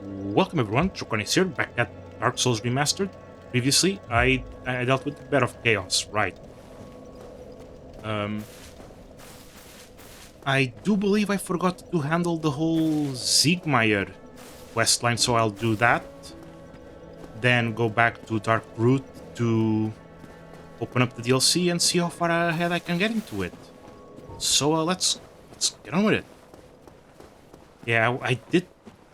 Welcome everyone, Troconis here, back at Dark Souls Remastered. Previously, I dealt with the Bed of Chaos, right. Um, I do believe I forgot to handle the whole Siegmeyer questline, so I'll do that. Then go back to Darkroot to open up the DLC and see how far ahead I can get into it. So let's get on with it. Yeah, I did.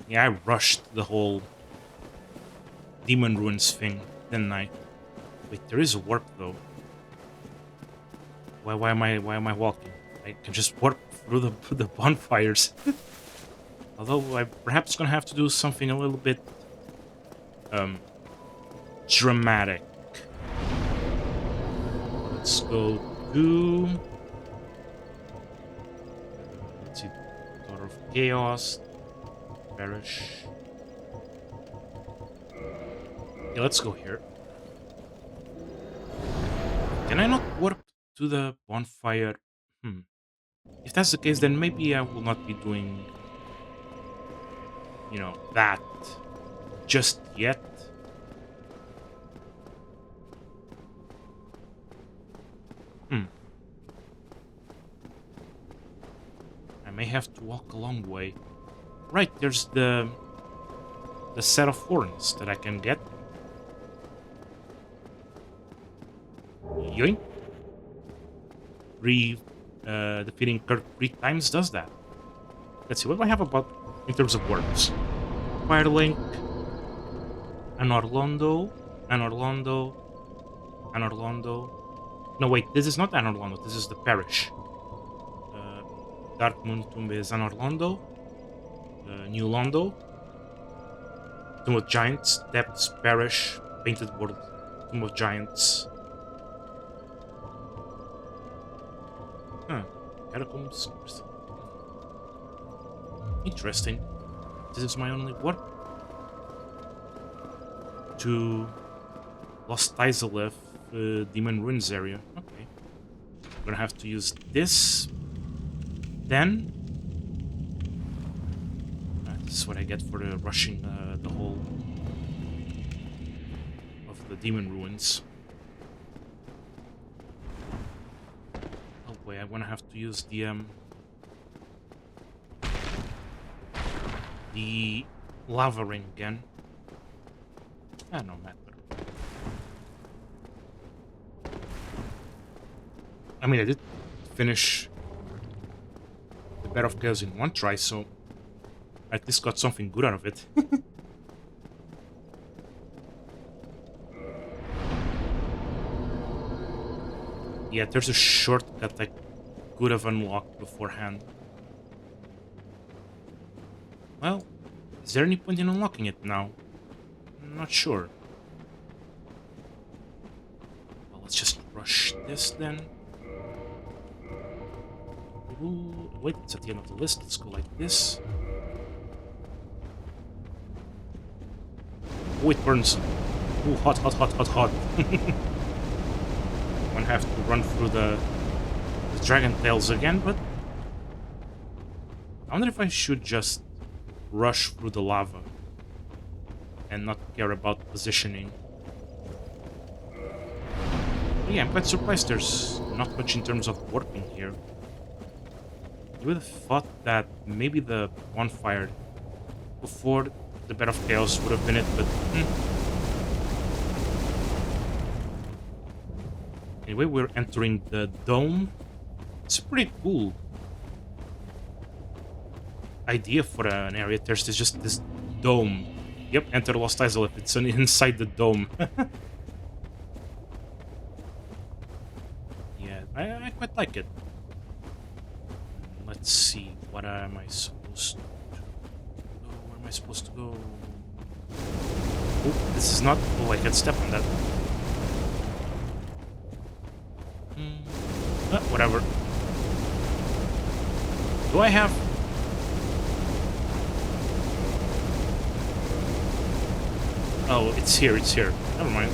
Yeah, I rushed the whole Demon Ruins thing, didn't I? Wait, there is a warp though. Why am I walking? I can just warp through the bonfires. Although I'm perhaps gonna have to do something a little bit um dramatic. Let's go to let's see, Daughter of Chaos, Perish. Yeah, let's go here. Can I not warp to the bonfire? If that's the case, then maybe I will not be doing, that just yet. I may have to walk a long way. Right, there's the set of horns that I can get. Yoink. Defeating Kirk 3 times does that. Let's see, what do I have about in terms of words? Firelink, an Orlando, an Orlando, an Orlando. No, wait, this is not an Orlando, this is the parish. Dark Moon Tomb is an Orlando, New Londo, Tomb of Giants, Depths, Parish, Painted World, Tomb of Giants. Catacombs. Interesting. This is my only warp to Lost Izalith, Demon Ruins area. Okay. I'm gonna have to use this. Then. This is what I get for rushing the whole of the Demon Ruins. Oh wait, I'm gonna have to use the lava ring again. No matter. I mean, I did finish the Bed of Chaos in one try, so I at least got something good out of it. Yeah, there's a shortcut I could have unlocked beforehand. Well, is there any point in unlocking it now? I'm not sure. Well, let's just rush this then. Ooh, wait, it's at the end of the list. Let's go like this. Oh, it burns. Ooh, hot, hot, hot, hot, hot. I'm gonna have to run through the dragon tails again, but I wonder if I should just rush through the lava and not care about positioning. But yeah, I'm quite surprised there's not much in terms of warping here. You would have thought that maybe the bonfire before the Bed of Chaos would have been it, but Anyway, we're entering the dome. It's a pretty cool idea for an area. There's just this dome. Yep, enter Lost Izalith. It's inside the dome. Yeah, I quite like it. Let's see, what am I supposed to go? Where am I supposed to go? Oh, this is not... Oh, I can step on that. Whatever. Do I have... Oh, it's here, it's here. Never mind.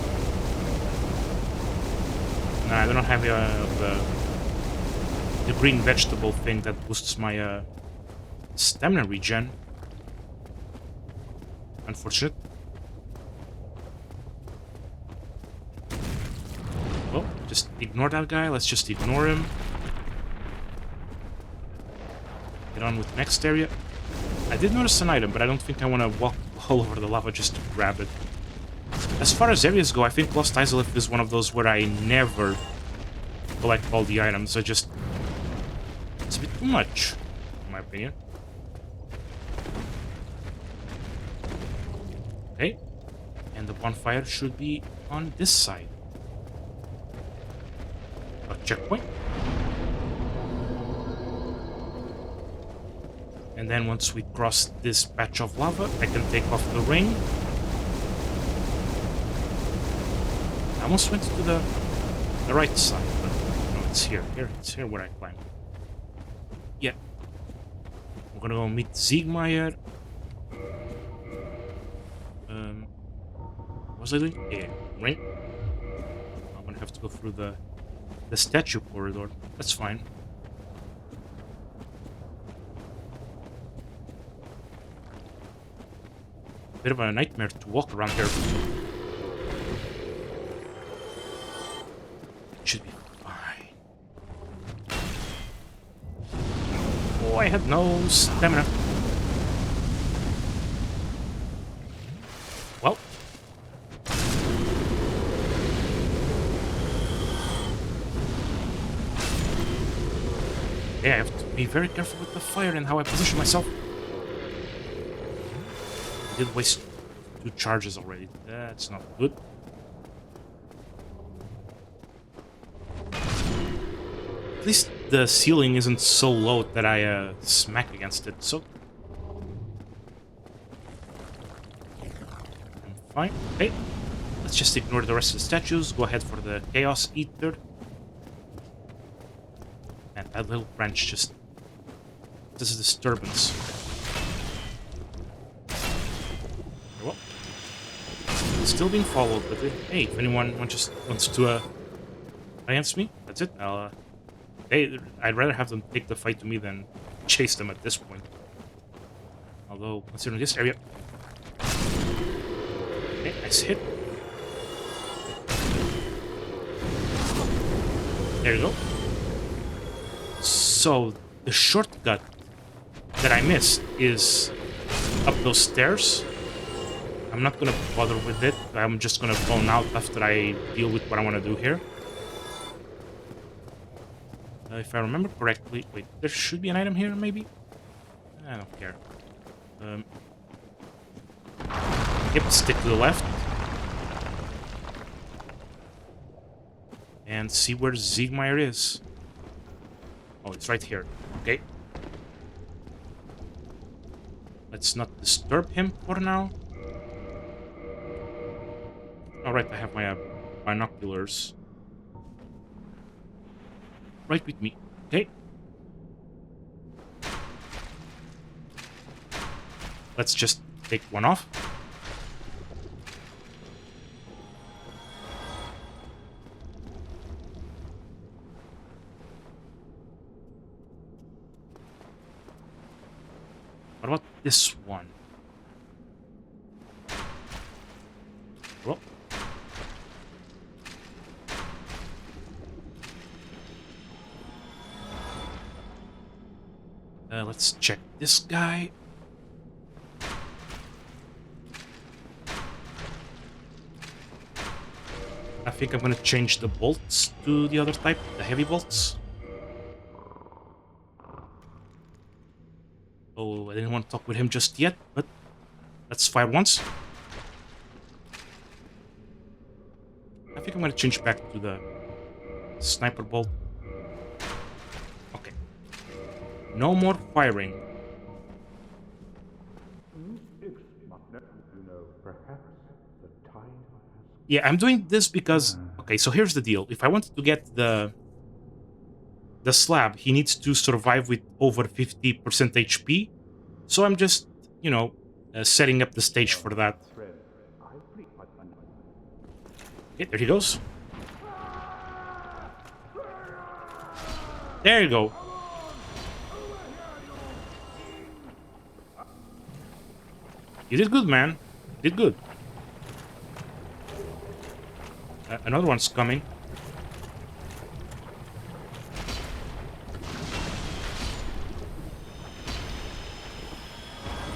Nah, I don't have the green vegetable thing that boosts my stamina regen. Unfortunate. Well, just ignore that guy. Let's just ignore him. Get on with the next area. I did notice an item, but I don't think I want to walk all over the lava just to grab it. As far as areas go, I think Lost Isolith is one of those where I never collect all the items. It's a bit too much, in my opinion. Okay. And the bonfire should be on this side. A checkpoint. And then once we cross this patch of lava, I can take off the ring. I almost went to the right side, but no, it's here. It's here where I climb. Yeah. I'm gonna go meet Siegmeyer. What was I doing? Yeah, ring. I'm gonna have to go through the statue corridor. That's fine. Bit of a nightmare to walk around here. Should be fine. Oh, I had no stamina. Well. Yeah, I have to be very careful with the fire and how I position myself. I did waste 2 charges already. That's not good. At least the ceiling isn't so low that I smack against it, so... I'm fine. Okay. Let's just ignore the rest of the statues. Go ahead for the Chaos Eater. And that little branch just... This is disturbance. Well, still being followed, but hey, if anyone wants to against me, that's it. I'd rather have them take the fight to me than chase them at this point. Although, considering this area... Okay, nice hit. There you go. So, the shortcut that I missed is up those stairs. I'm not gonna bother with it. I'm just gonna bone out after I deal with what I want to do here. If I remember correctly... Wait, there should be an item here, maybe? I don't care. Yep, stick to the left. And see where Siegmeyer is. Oh, it's right here. Okay. Let's not disturb him for now. Alright, I have my binoculars. Right with me. Okay. Let's just take one off. What about this one? Well. Let's check this guy. I think I'm gonna change the bolts to the other type, the heavy bolts. Oh, I didn't want to talk with him just yet, but let's fire once. I think I'm gonna change back to the sniper bolt. Okay. No more firing. Yeah, I'm doing this because... Okay, so here's the deal. If I wanted to get the slab, he needs to survive with over 50% HP. So I'm just, you know, setting up the stage for that. Okay, there he goes. There you go. You did good, man. Did good. Another one's coming.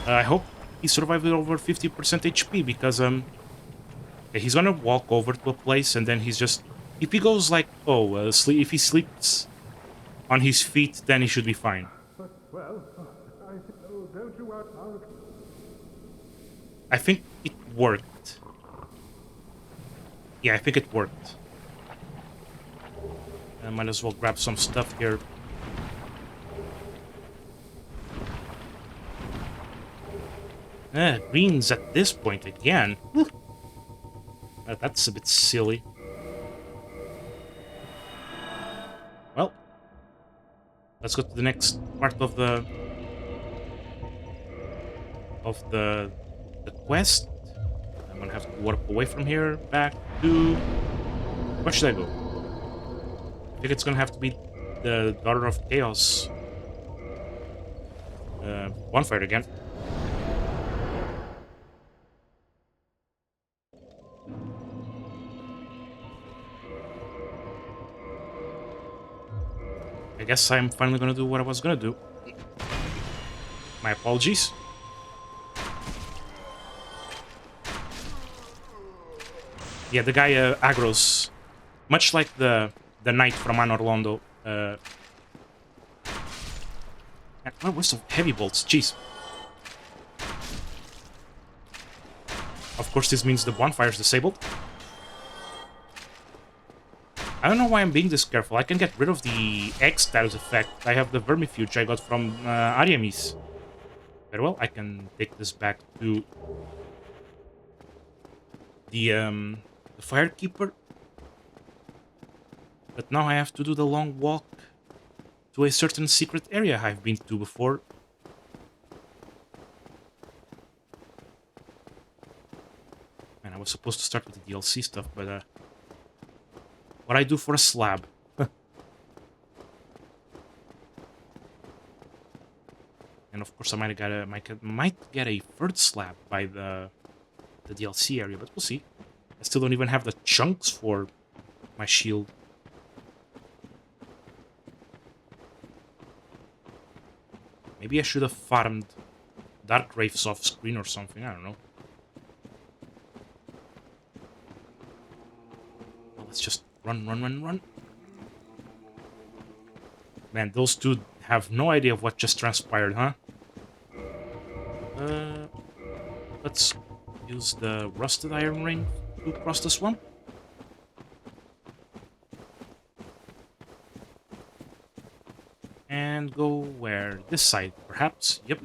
I hope he survived with over 50% HP because he's gonna walk over to a place and then he's just, if he goes like, if he sleeps on his feet, then he should be fine. I think it worked. Yeah, I think it worked. I might as well grab some stuff here. Greens at this point again. That's a bit silly. Well, let's go to the next part of the quest. I'm gonna have to warp away from here back to, where should I go? I think it's gonna have to be the Daughter of Chaos bonfire again. I guess I'm finally gonna do what I was gonna do. My apologies. Yeah, the guy aggro's much like the knight from Anor Londo. Where's some heavy bolts? Jeez. Of course, this means the bonfire's disabled. I don't know why I'm being this careful. I can get rid of the egg status effect. I have the vermifuge I got from Ariamis. Very well, I can take this back to the Firekeeper. But now I have to do the long walk to a certain secret area I've been to before. Man, I was supposed to start with the DLC stuff, but what I do for a slab? And of course, I might get a third slab by the DLC area, but we'll see. I still don't even have the chunks for my shield. Maybe I should have farmed Dark Wraiths off screen or something. I don't know. Well, let's just run. Man, those two have no idea of what just transpired, huh? Let's use the Rusted Iron Ring to cross the swamp. And go where? This side, perhaps? Yep.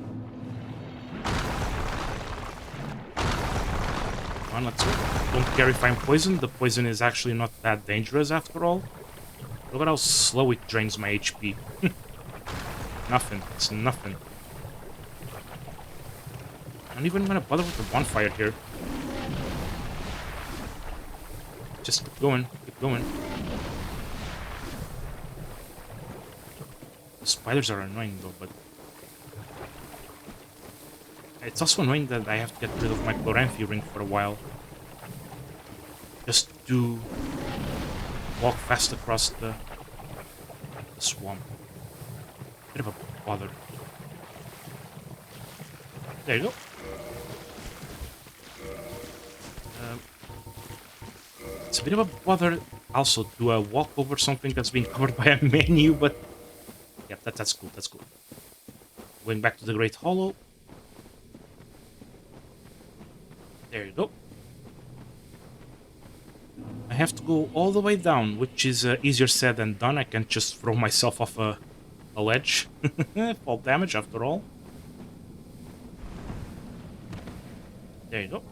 Come on, let's go. Don't carry fine poison. The poison is actually not that dangerous after all. Look at how slow it drains my HP. Nothing. It's nothing. I'm not even gonna bother with the bonfire here. Just keep going. Keep going. The spiders are annoying though, but it's also annoying that I have to get rid of my Chloranthi ring for a while. Just to walk fast across the swamp. Bit of a bother. There you go. It's a bit of a bother also to walk over something that's being covered by a menu, but yeah, that's cool, that's cool. Going back to the Great Hollow. There you go. I have to go all the way down, which is easier said than done. I can't just throw myself off a ledge. Fall damage after all. There you go.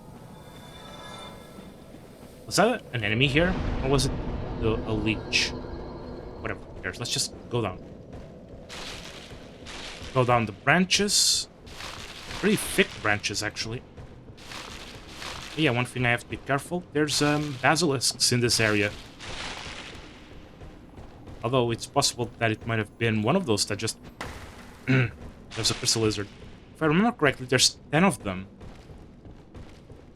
Was that an enemy here? Or was it a leech? Whatever, who cares? Let's just go down. Go down the branches. Pretty thick branches, actually. But yeah, one thing I have to be careful. There's basilisks in this area. Although it's possible that it might have been one of those that just... There's a crystal lizard. If I remember correctly, there's 10 of them.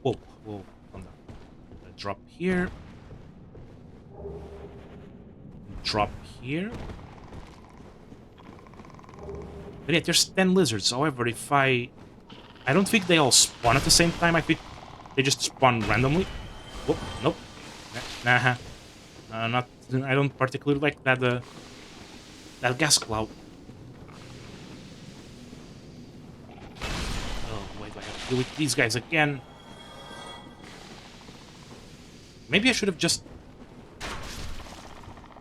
Whoa, whoa, calm down. Drop here. Drop here. But yeah, there's 10 lizards. However, if I don't think they all spawn at the same time. I think they just spawn randomly. Whoop, nope. Nah. Not. I don't particularly like that. That gas cloud. Oh, wait, I have to deal with these guys again. Maybe I should have just.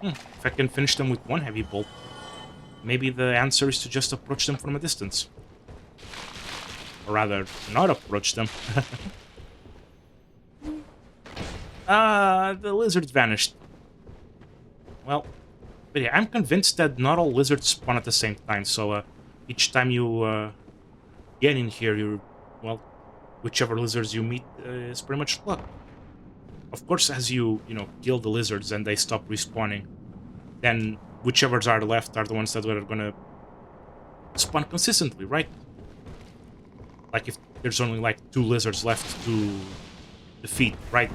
If I can finish them with one heavy bolt, maybe the answer is to just approach them from a distance. Or rather, not approach them. The lizards vanished. Well, but yeah, I'm convinced that not all lizards spawn at the same time, so each time you get in here, well, whichever lizards you meet is pretty much luck. Of course, as you kill the lizards and they stop respawning, then whichever's are left are the ones that are gonna spawn consistently, right? Like if there's only like 2 lizards left to defeat, right?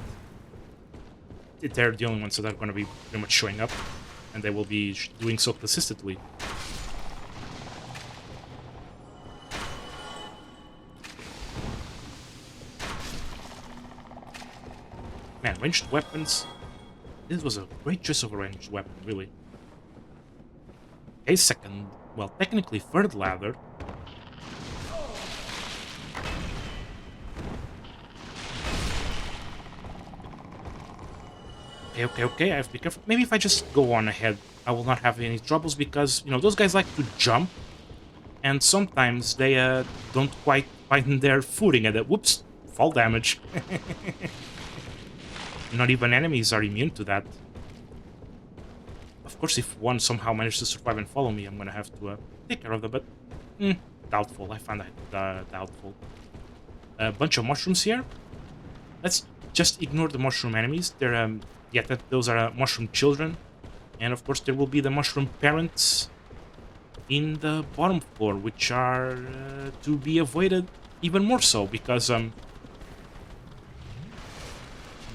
They're the only ones that are gonna be pretty much showing up, and they will be doing so consistently. Man, ranged weapons. This was a great choice of a ranged weapon, really. A second, well, technically third ladder. Okay, I have to be careful. Maybe if I just go on ahead, I will not have any troubles because, those guys like to jump, and sometimes they don't quite find their footing at it. Whoops, fall damage. Not even enemies are immune to that. Of course, if one somehow manages to survive and follow me, I'm gonna have to take care of them, but doubtful. I find that doubtful. A bunch of mushrooms here. Let's just ignore the mushroom enemies. They're, those are mushroom children. And of course, there will be the mushroom parents in the bottom floor, which are to be avoided even more so, because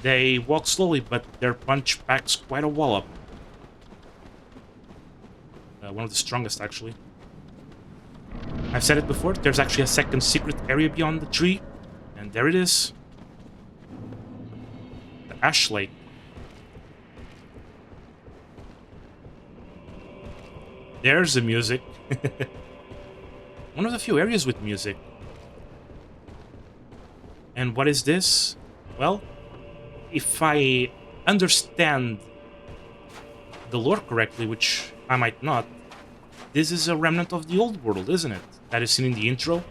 they walk slowly, but their punch packs quite a wallop. One of the strongest, actually. I've said it before, there's actually a second secret area beyond the tree, and there it is. The Ash Lake. There's the music. One of the few areas with music. And what is this? Well, if I understand the lore correctly, which I might not, this is a remnant of the old world, isn't it? That is seen in the intro.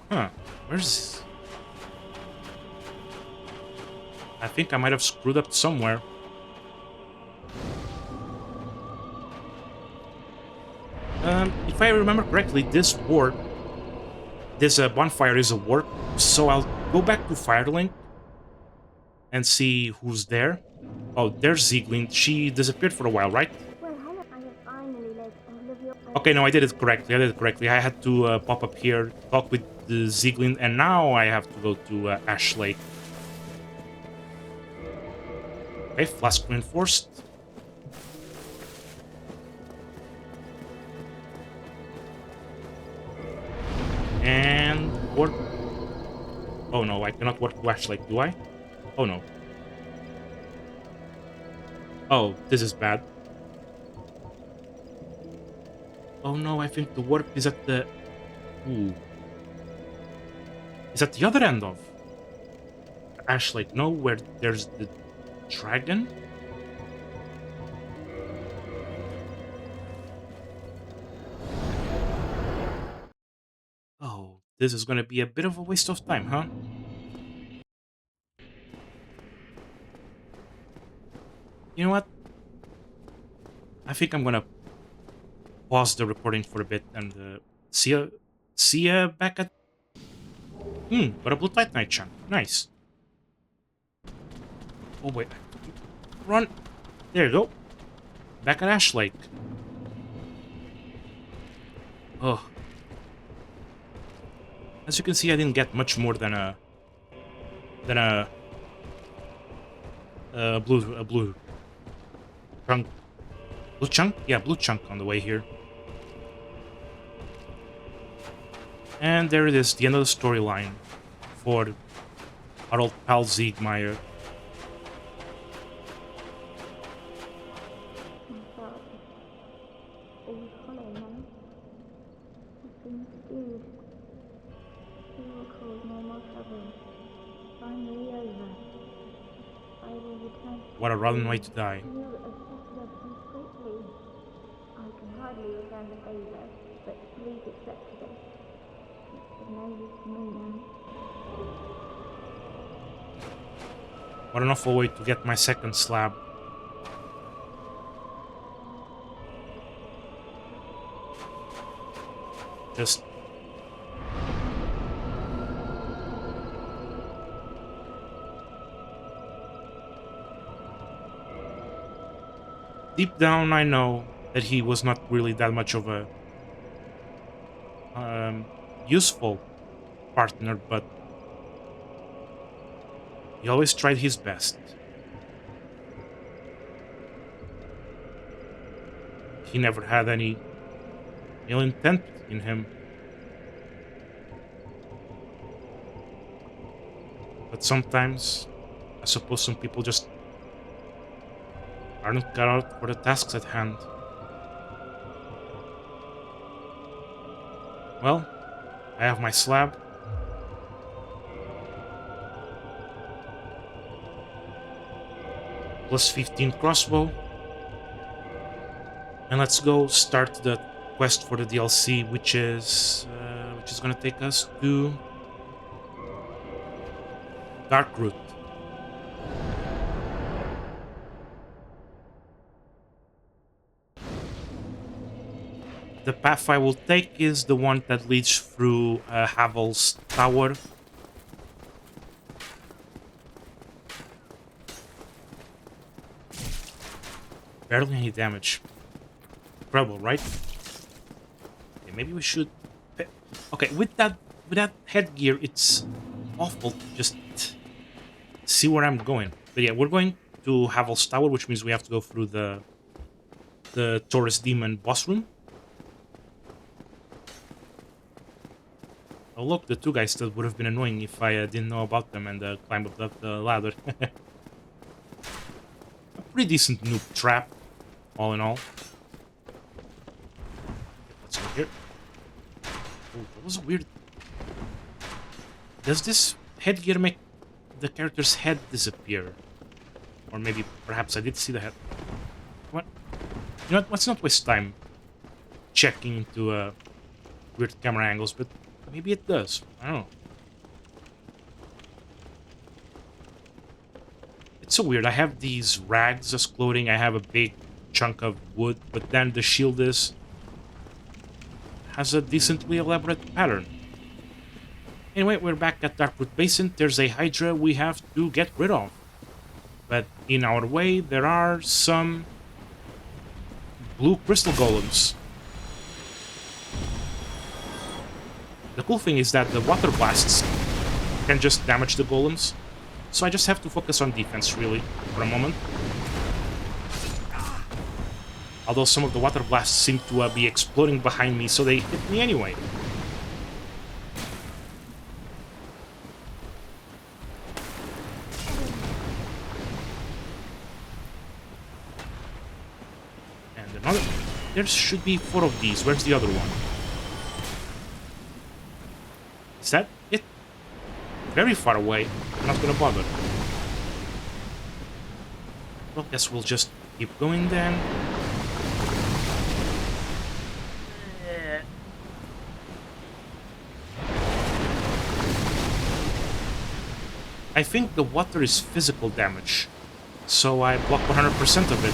Huh. Where's... I think I might have screwed up somewhere. If I remember correctly, this bonfire is a warp, so I'll go back to Firelink and see who's there. Oh, there's Zieglin. She disappeared for a while, right? Okay, no, I did it correctly. I had to pop up here, talk with the Zieglin, and now I have to go to Ash Lake. Okay, flask reinforced. And warp. Oh no, I cannot warp to Ash Lake, do I? Oh no. Oh, this is bad. Oh no, I think the warp is at the... Ooh. Is at the other end of Ash Lake, no? Where there's the dragon? Oh, this is gonna be a bit of a waste of time, huh? You know what? I think I'm gonna pause the recording for a bit and see ya back at... Got a blue titanite chunk. Nice. Oh wait. Run! There you go. Back at Ash Lake. Oh. As you can see, I didn't get much more than a blue chunk. Blue chunk? Yeah, blue chunk on the way here. And there it is, the end of the storyline for our old pal Siegmeyer. What a rotten way to die. What an awful way to get my second slab. Just... deep down, I know that he was not really that much of a useful partner, but he always tried his best. He never had any ill intent in him. But sometimes, I suppose some people just aren't cut out for the tasks at hand. Well, I have my slab. Plus 15 crossbow. And let's go start the quest for the DLC, which is gonna take us to Darkroot. The path I will take is the one that leads through Havel's tower. Barely any damage. Incredible, right? Okay, maybe we should... Okay, with that headgear, it's awful to just see where I'm going. But yeah, we're going to Havel's tower, which means we have to go through the Taurus Demon boss room. Oh look, the two guys that would have been annoying if I didn't know about them and climbed up the ladder. A pretty decent noob trap, all in all. Let's go here. Oh, that was weird. Does this headgear make the character's head disappear? Or maybe, perhaps I did see the head. What? You know what? Let's not waste time checking into weird camera angles, but maybe it does. I don't know. It's so weird. I have these rags as clothing. I have a big chunk of wood, but then the shield has a decently elaborate pattern. Anyway, we're back at Darkroot Basin. There's a Hydra we have to get rid of. But in our way, there are some blue crystal golems. The cool thing is that the water blasts can just damage the golems. So I just have to focus on defense, really, for a moment. Although some of the water blasts seem to be exploding behind me, so they hit me anyway. And another... There should be 4 of these. Where's the other one? Is that it? Very far away. I'm not gonna bother. Well, guess we'll just keep going then. I think the water is physical damage, so I block 100% of it.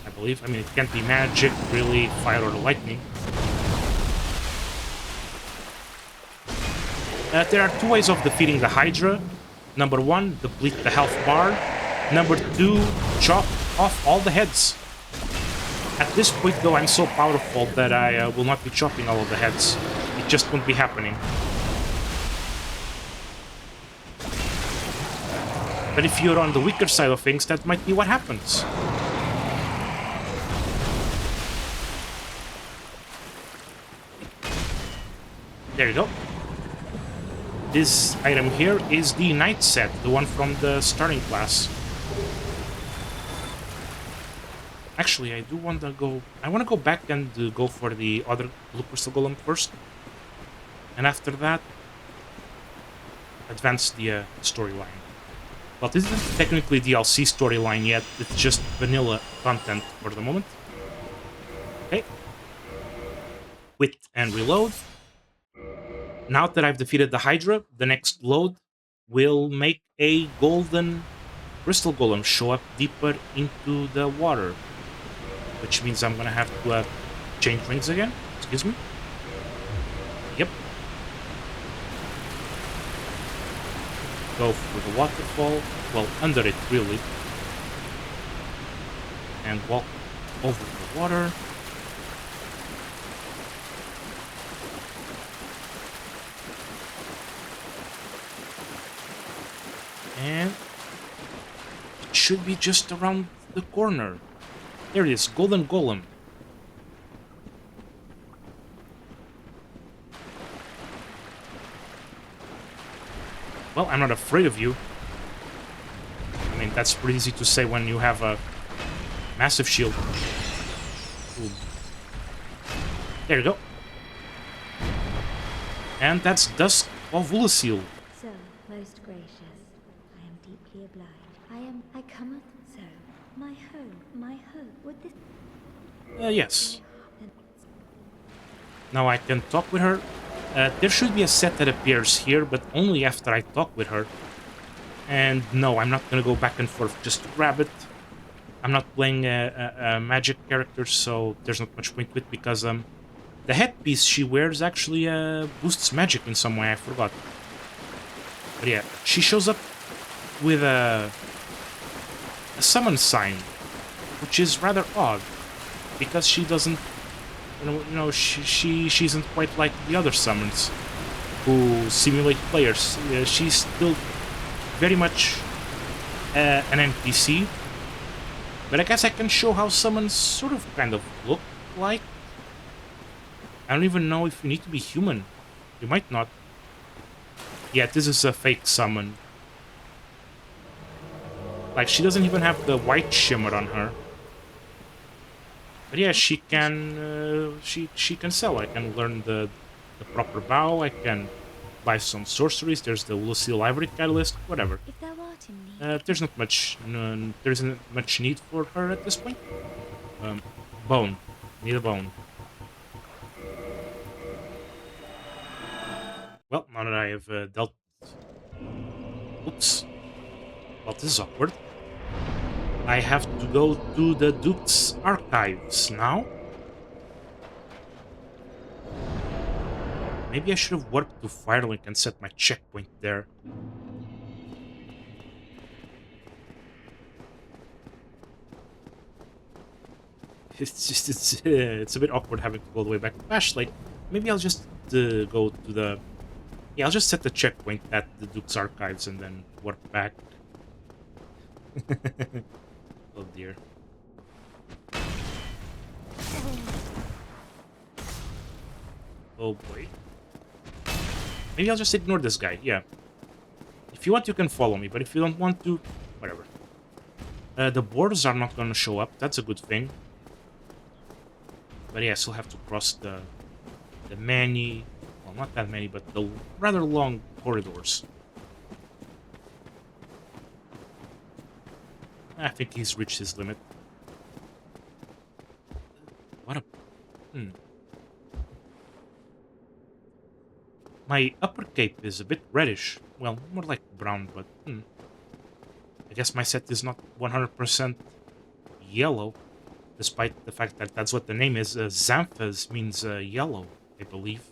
I believe. I mean, it can't be magic, really, fire or lightning. There are 2 ways of defeating the Hydra. Number 1, deplete the health bar. Number 2, chop off all the heads. At this point, though, I'm so powerful that I will not be chopping all of the heads. It just won't be happening. But if you're on the weaker side of things, that might be what happens. There you go. This item here is the Knight set, the one from the starting class. Actually, I do want to go... I want to go back and go for the other Blue Crystal Golem first. And after that, advance the storyline. Well, this isn't technically DLC storyline yet, it's just vanilla content for the moment. Okay. Quit and reload. Now that I've defeated the Hydra, the next load will make a golden Crystal Golem show up deeper into the water. Which means I'm gonna have to change rings again. Excuse me. Yep. Go through the waterfall. Well, under it, really. And walk over the water. And it should be just around the corner. There it is, Golden Golem. Well, I'm not afraid of you. I mean, that's pretty easy to say when you have a massive shield. Ooh. There you go. And that's Dusk of Oolacile. So, most gracious, I am deeply obliged. I cometh so. My hope, would this... Yes. Now I can talk with her. There should be a set that appears here, but only after I talk with her. And no, I'm not gonna go back and forth just to grab it. I'm not playing a magic character, so there's not much point to it, because the headpiece she wears actually boosts magic in some way, I forgot. But yeah, she shows up with a summon sign, which is rather odd, because she doesn't, she isn't quite like the other summons who simulate players. She's still very much an NPC, but I guess I can show how summons sort of kind of look like. I don't even know if you need to be human. You might not. Yeah, this is a fake summon. Like, she doesn't even have the white shimmer on her. But yeah, she can she can sell. I can learn the proper bow. I can buy some sorceries. There's the Oolacile Ivory Catalyst. Whatever. If thou art in need. There's not much. There isn't much need for her at this point. Bone. Need a bone. Well, now that I have dealt... Oops. Well, this is awkward. I have to go to the Duke's archives now. Maybe I should have warped to Firelink and set my checkpoint there. It's a bit awkward having to go all the way back to Ashley. Maybe I'll just go to the... Yeah, I'll just set the checkpoint at the Duke's archives and then warp back. Oh dear. Oh boy. Maybe I'll just ignore this guy, yeah. If you want, you can follow me, but if you don't want to, whatever. The borders are not gonna show up, that's a good thing. But yeah, I still have to cross the many, well, not that many, but the rather long corridors. I think he's reached his limit. What a... My upper cape is a bit reddish. Well, more like brown, but... I guess my set is not 100% yellow, despite the fact that that's what the name is. Xanthas means yellow, I believe.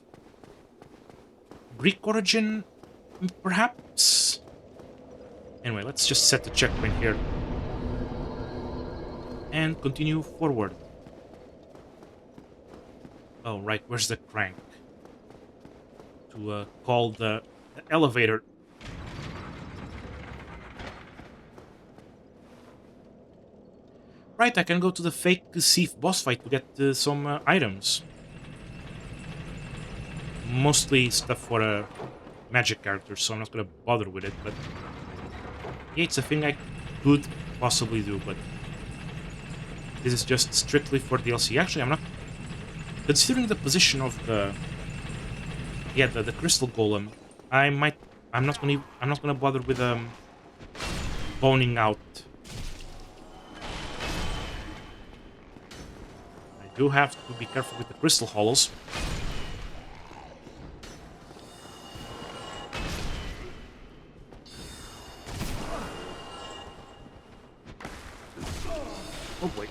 Greek origin, perhaps? Anyway, let's just set the checkpoint here. and continue forward. Oh, right, where's the crank? To call the elevator. Right, I can go to the fake Seep boss fight to get some items. Mostly stuff for a magic character, so I'm not gonna bother with it, but yeah, it's a thing I could possibly do, but this is just strictly for DLC. Actually, I'm not considering the position of the the crystal golem. I might I'm not gonna bother with boning out. I do have to be careful with the crystal hollows. Oh boy.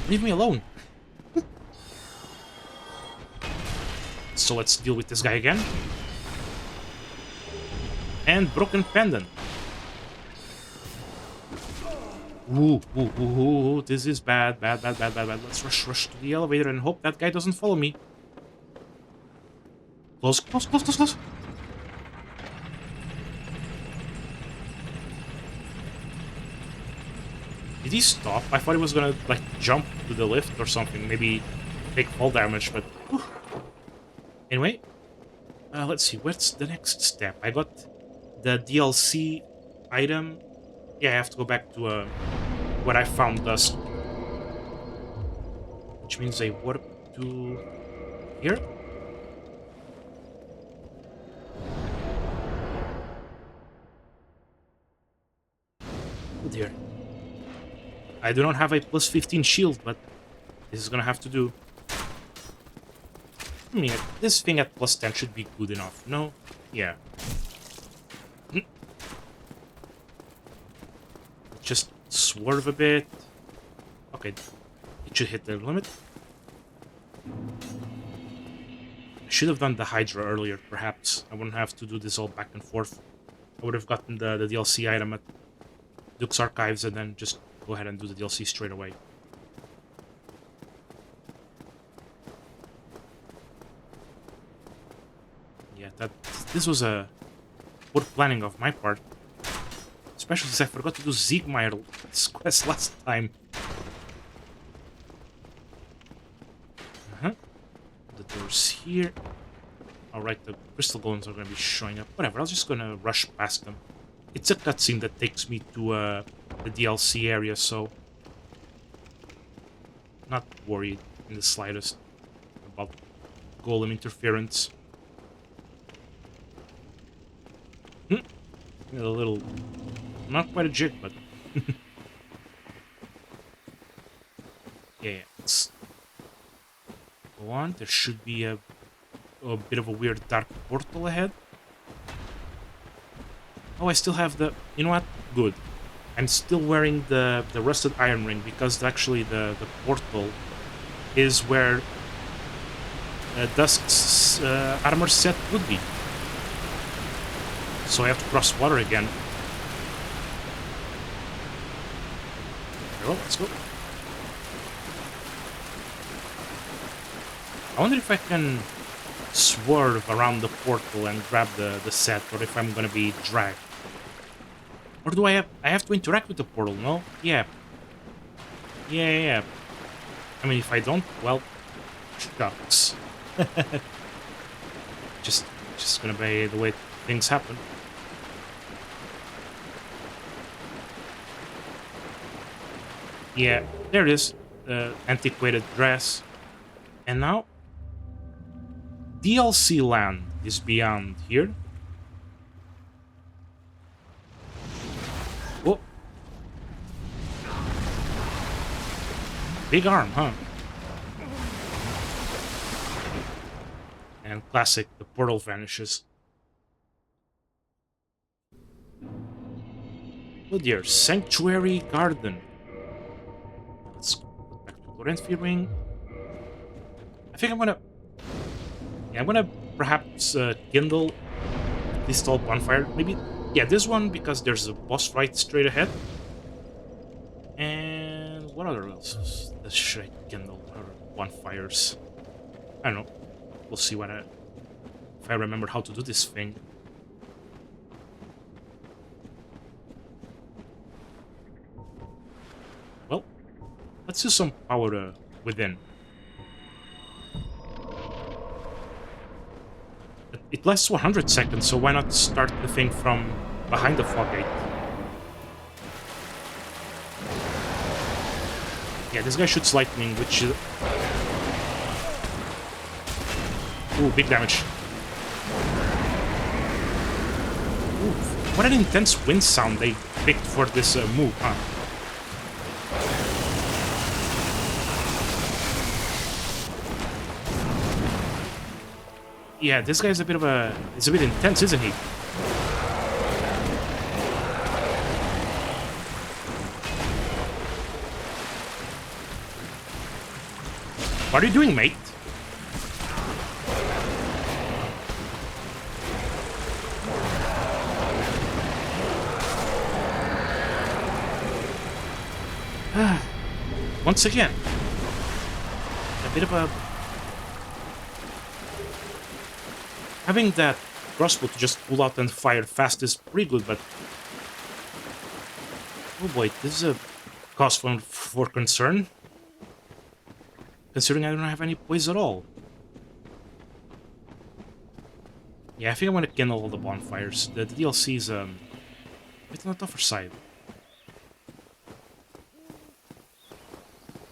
Leave me alone. So let's deal with this guy again. And broken pendant. Ooh, ooh, ooh, ooh, this is bad, bad, bad, bad, bad, bad. Let's rush to the elevator and hope that guy doesn't follow me. Close, close, close, close, close. Did he stop? I thought he was gonna, like, jump to the lift or something. Maybe take fall damage, but... Whew. Anyway, let's see. What's the next step? I got the DLC item. Yeah, I have to go back to where I found Dusk. Which means I warp to here. Oh dear. I do not have a plus 15 shield, but this is gonna have to do. I mean, this thing at plus 10 should be good enough, no? Yeah. Just swerve a bit. Okay, it should hit the limit. I should have done the Hydra earlier, perhaps. I wouldn't have to do this all back and forth. I would have gotten the DLC item at Duke's Archives and then just go ahead and do the DLC straight away. Yeah, this was a poor planning of my part. Especially since I forgot to do Siegmeyer's quest last time. The door's here. Alright, the crystal golems are going to be showing up. Whatever, I was just going to rush past them. It's a cutscene that takes me to the DLC area, so... Not worried in the slightest about golem interference. A little... Not quite a jig, but... yeah, let's go on. There should be a bit of a weird dark portal ahead. Oh, I still have the... You know what? Good. I'm still wearing the rusted iron ring, because actually the portal is where Dusk's armor set would be. So I have to cross water again. Well, let's go. I wonder if I can swerve around the portal and grab the set, or if I'm gonna be dragged. Or do I have to interact with the portal, no? Yeah. Yeah. I mean, if I don't, well, shucks. just gonna be the way things happen. Yeah, there it is. Antiquated dress. And now, DLC land is beyond here. Oh. Big arm, huh? And classic, the portal vanishes. Oh dear, Sanctuary Garden. Let's go back to Laurenti Ring. I think I'm gonna... Yeah, I'm gonna perhaps kindle this tall bonfire. Maybe Yeah, this one because there's a boss fight straight ahead. And what other else should I kindle or bonfires? I don't know. We'll see if I remember how to do this thing. Well, let's use some power within. It lasts 100 seconds, so why not start the thing from behind the fog gate? Yeah, this guy shoots lightning, which is... Ooh, big damage. Ooh, what an intense wind sound they picked for this move, huh? Yeah, this guy's he's a bit intense, isn't he? What are you doing, mate? Once again, a bit of a... Having that crossbow to just pull out and fire fast is pretty good, but... Oh boy, this is a cause for concern. Considering I don't have any poise at all. Yeah, I think I want to kindle all the bonfires. The DLC is a bit on the tougher side.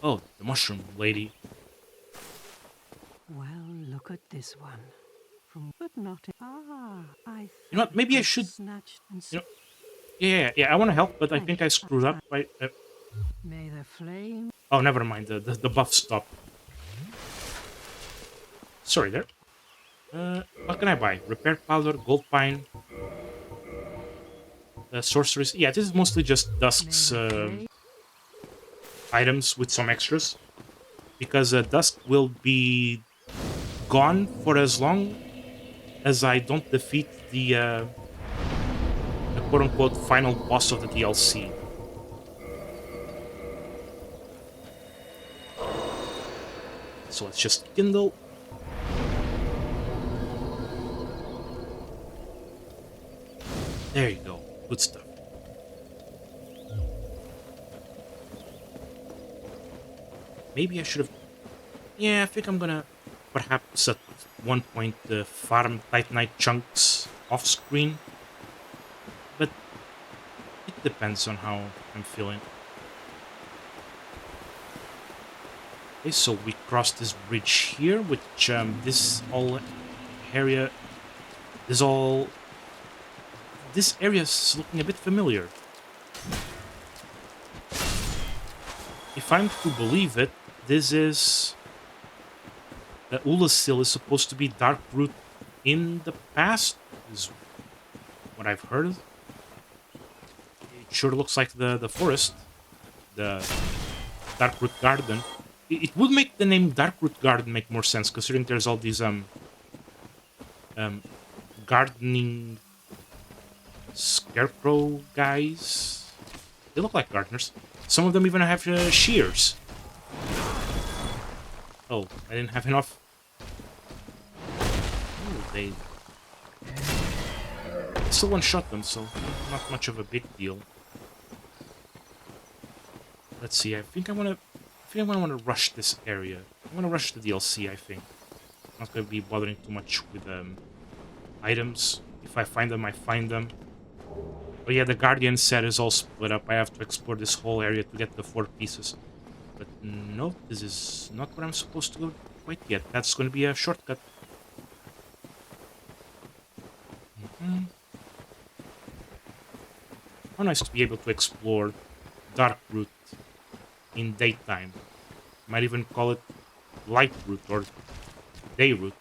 Oh, the mushroom lady. Well, look at this one. But not... I... You know what, maybe I should... Snatched and... You know, yeah, I want to help, but I think I screwed up. May the flame... Oh, never mind, the buff stopped. Sorry there. What can I buy? Repair powder, gold pine, sorceries. Yeah, this is mostly just Dusk's items with some extras. Because Dusk will be gone for as long as I don't defeat the quote-unquote final boss of the DLC. So let's just kindle. There you go. Good stuff. Maybe I should have... Yeah, I think I'm gonna perhaps at one point farm Titanite chunks off screen. But it depends on how I'm feeling. Okay, so we crossed this bridge here, which this all area is all... This area is looking a bit familiar. If I'm to believe it, this is... The Oolacile is supposed to be Darkroot in the past, is what I've heard. It sure looks like the forest, the Darkroot Garden. It would make the name Darkroot Garden make more sense, considering there's all these gardening scarecrow guys. They look like gardeners. Some of them even have shears. Oh, I didn't have enough. Ooh, they still one-shot them, so not much of a big deal. Let's see. I think I want to rush this area. I want to rush the DLC. I think I'm not going to be bothering too much with items. If I find them, I find them. Oh yeah, the Guardian set is all split up. I have to explore this whole area to get the 4 pieces. But no, this is not where I'm supposed to go quite yet. That's going to be a shortcut. How nice to be able to explore Darkroot in daytime. Might even call it Lightroot or Dayroot.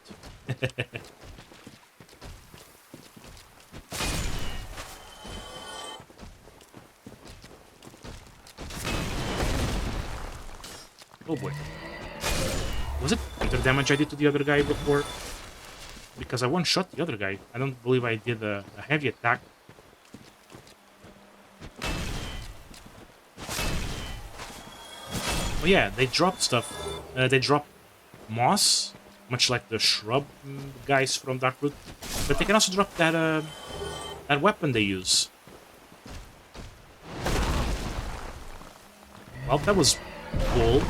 Oh boy. Was it the damage I did to the other guy before? Because I one-shot the other guy. I don't believe I did a heavy attack. Oh yeah, they drop stuff. They drop moss, much like the shrub guys from Darkroot. But they can also drop that weapon they use. Well, that was cool.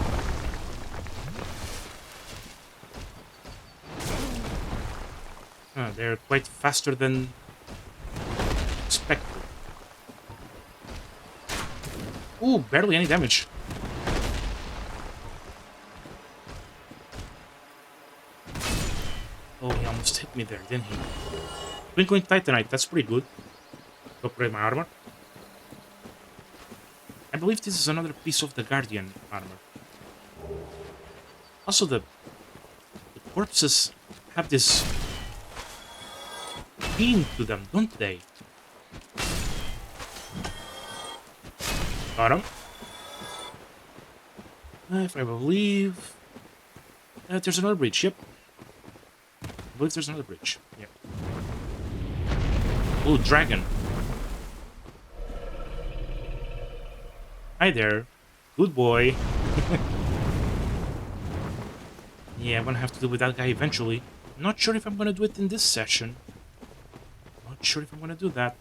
They're quite faster than expected. Ooh, barely any damage. Oh, he almost hit me there, didn't he? Twinkling Titanite, that's pretty good. To upgrade my armor. I believe this is another piece of the Guardian armor. Also, the corpses have this beam to them, don't they? Got him. If I believe... there's another bridge, yep. I believe there's another bridge, yep. Ooh, dragon. Hi there. Good boy. Yeah, I'm gonna have to deal with that guy eventually. Not sure if I'm gonna do it in this session. Not sure if I'm gonna do that.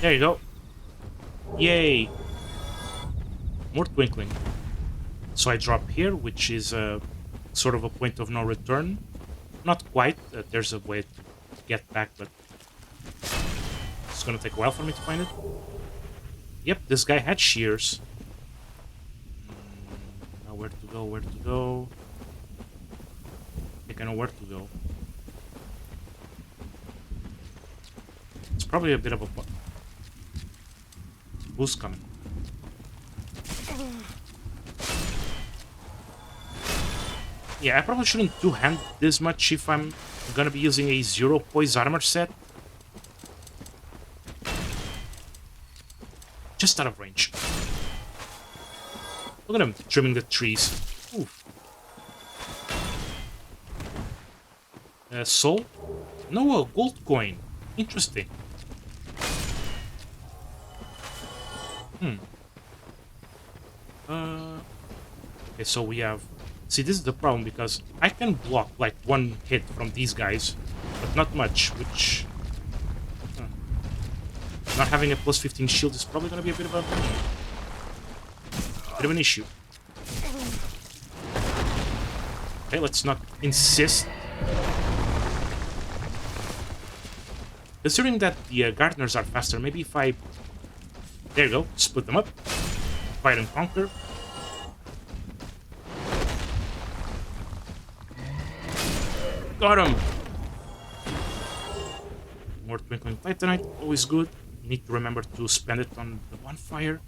There you go. Yay! More twinkling. So I drop here, which is a sort of a point of no return. Not quite. There's a way to get back, but it's gonna take a while for me to find it. Yep, this guy had shears. Now where to go, where to go? I think I know where to go. It's probably a bit of a... Who's coming? Yeah, I probably shouldn't two-hand this much if I'm gonna be using a zero poise armor set. Just out of range. Look at him trimming the trees. Oof. Soul? No, a gold coin. Interesting. Okay, so we have... See, this is the problem, because I can block, like, one hit from these guys, but not much, which... Not having a plus 15 shield is probably going to be a bit of an issue. Okay, let's not insist. Considering that the gardeners are faster, maybe if I... There you go, split them up. Fight and conquer. Got him! More Twinkling Titanite, always good. Need to remember to spend it on the bonfire.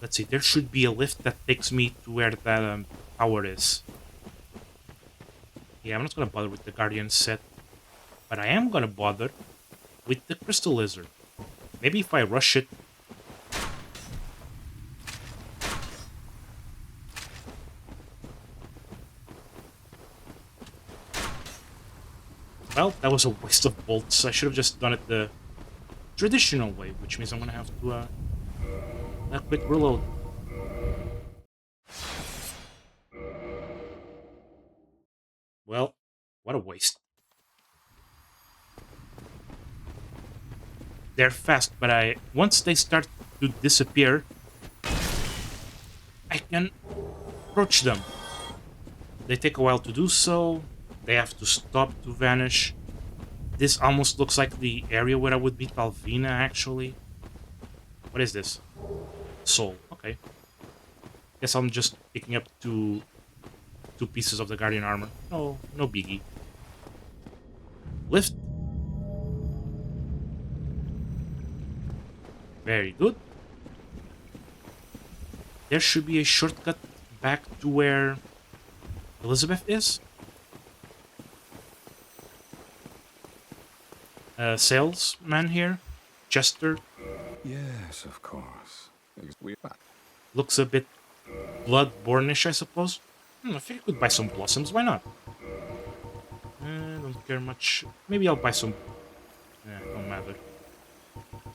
Let's see, there should be a lift that takes me to where that tower is. Yeah, I'm not gonna bother with the Guardian set, but I am gonna bother with the Crystal Lizard. Maybe if I rush it... Well, that was a waste of bolts. I should have just done it the traditional way, which means I'm gonna have to a quick reload. Well, what a waste. They're fast, but once they start to disappear, I can approach them. They take a while to do so. They have to stop to vanish. This almost looks like the area where I would beat Alvina, actually. What is this? Soul. Okay. Guess I'm just picking up two pieces of the Guardian armor. No biggie. Lift. Very good. There should be a shortcut back to where Elizabeth is. Salesman here. Chester. Yes, of course. Looks a bit bloodborne-ish, I suppose. I think I could buy some blossoms. Why not? Don't care much. Maybe I'll buy some... Don't matter. rather.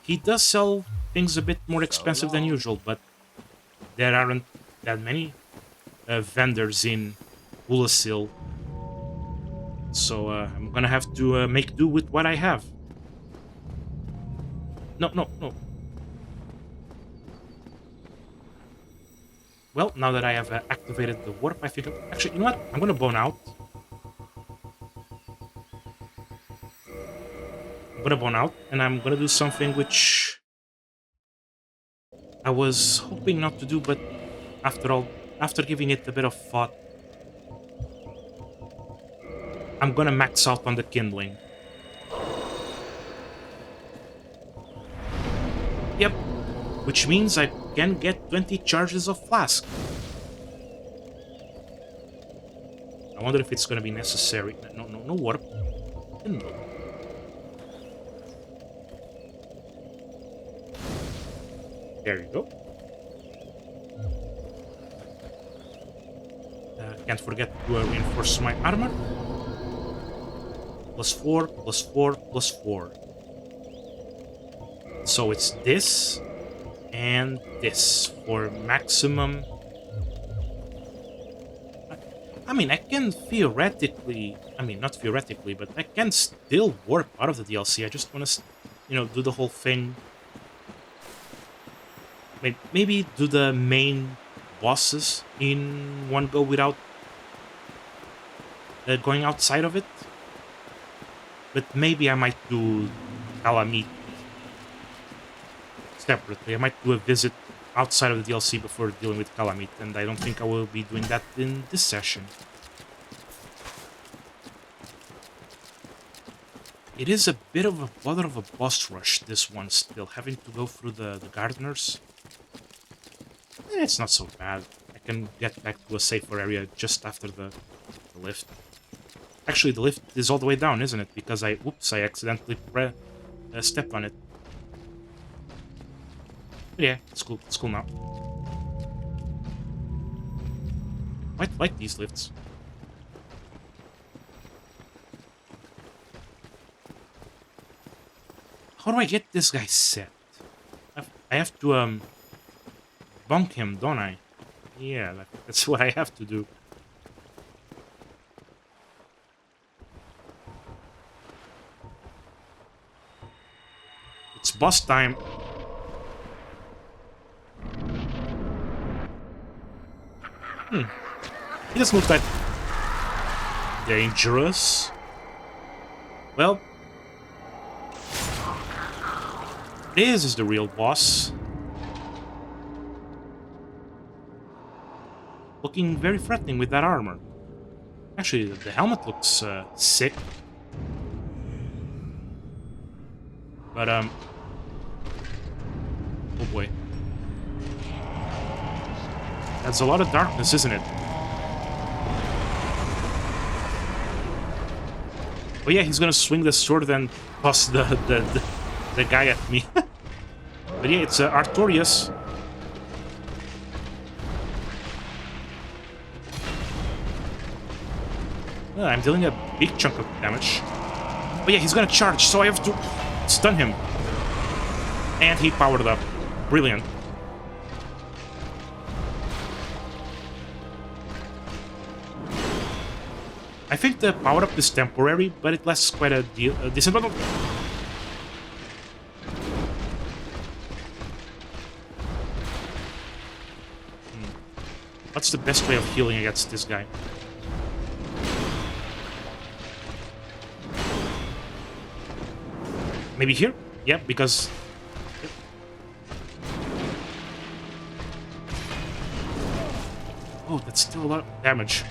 He does sell things a bit more expensive than usual, but there aren't that many vendors in Oolacile, so I'm gonna have to make do with what I have. No, no, no. Well, now that I have activated the warp, I think... Actually, you know what? I'm gonna bone out. I'm gonna bone out, and I'm gonna do something which I was hoping not to do, but after all, after giving it a bit of thought, I'm gonna max out on the kindling. Yep, which means I can get 20 charges of flask. I wonder if it's gonna be necessary. No, no, no warp. Kindle. There you go. Can't forget to reinforce my armor. +4, +4, +4. So it's this and this for maximum. I mean, I can theoretically, I mean, not theoretically, but I can still warp out of the DLC. I just want to, you know, do the whole thing. Maybe do the main bosses in one go without going outside of it. But maybe I might do Calamite separately. I might do a visit outside of the DLC before dealing with Calamite, and I don't think I will be doing that in this session. It is a bit of a bother of a boss rush, this one still, having to go through the gardeners. It's not so bad. I can get back to a safer area just after the lift. Actually, the lift is all the way down, isn't it? Because I accidentally stepped on it. But yeah, it's cool now. Quite like these lifts. How do I get this guy set? I have to, bunk him, don't I? Yeah, that's what I have to do. It's boss time. He doesn't look that dangerous. Well, this is the real boss. Looking very threatening with that armor. Actually, the helmet looks sick. But, oh boy. That's a lot of darkness, isn't it? Oh yeah, he's gonna swing the sword and toss the guy at me. But yeah, it's Artorias. I'm dealing a big chunk of damage. Oh yeah, he's gonna charge, so I have to stun him. And he powered up. Brilliant. I think the power-up is temporary, but it lasts quite a decent amount. What's the best way of healing against this guy? Maybe here? Yeah, because... Oh, that's still a lot of damage.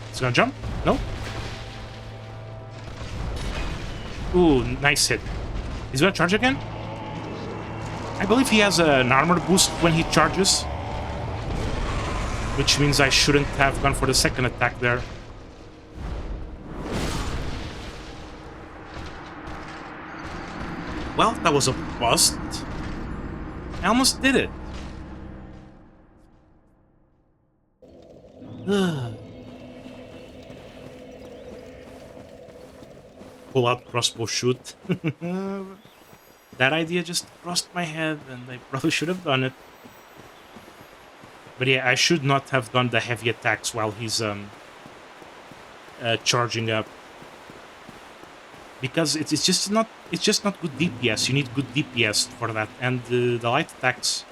He's gonna jump? No? Ooh, nice hit. He's gonna charge again? I believe he has an armor boost when he charges. Which means I shouldn't have gone for the second attack there. Well, that was a bust. I almost did it. pull out crossbow shoot. That idea just crossed my head, and I probably should have done it. But yeah, I should not have done the heavy attacks while he's charging up, because it's just not good DPS. You need good DPS for that, and the light attacks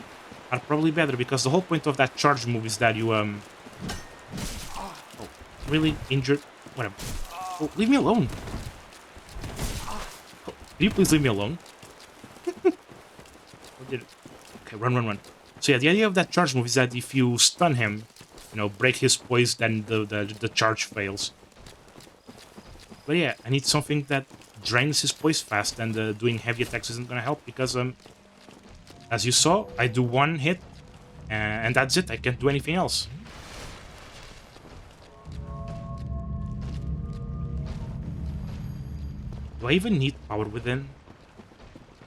are probably better, because the whole point of that charge move is that you oh, really injured. Whatever. Oh, leave me alone. Oh, can you please leave me alone? Okay, run. So yeah, the idea of that charge move is that if you stun him, you know, break his poise, then the charge fails. But yeah, I need something that drains his poise fast, and doing heavy attacks isn't gonna help, because as you saw, I do one hit, and that's it. I can't do anything else. Do I even need Power Within?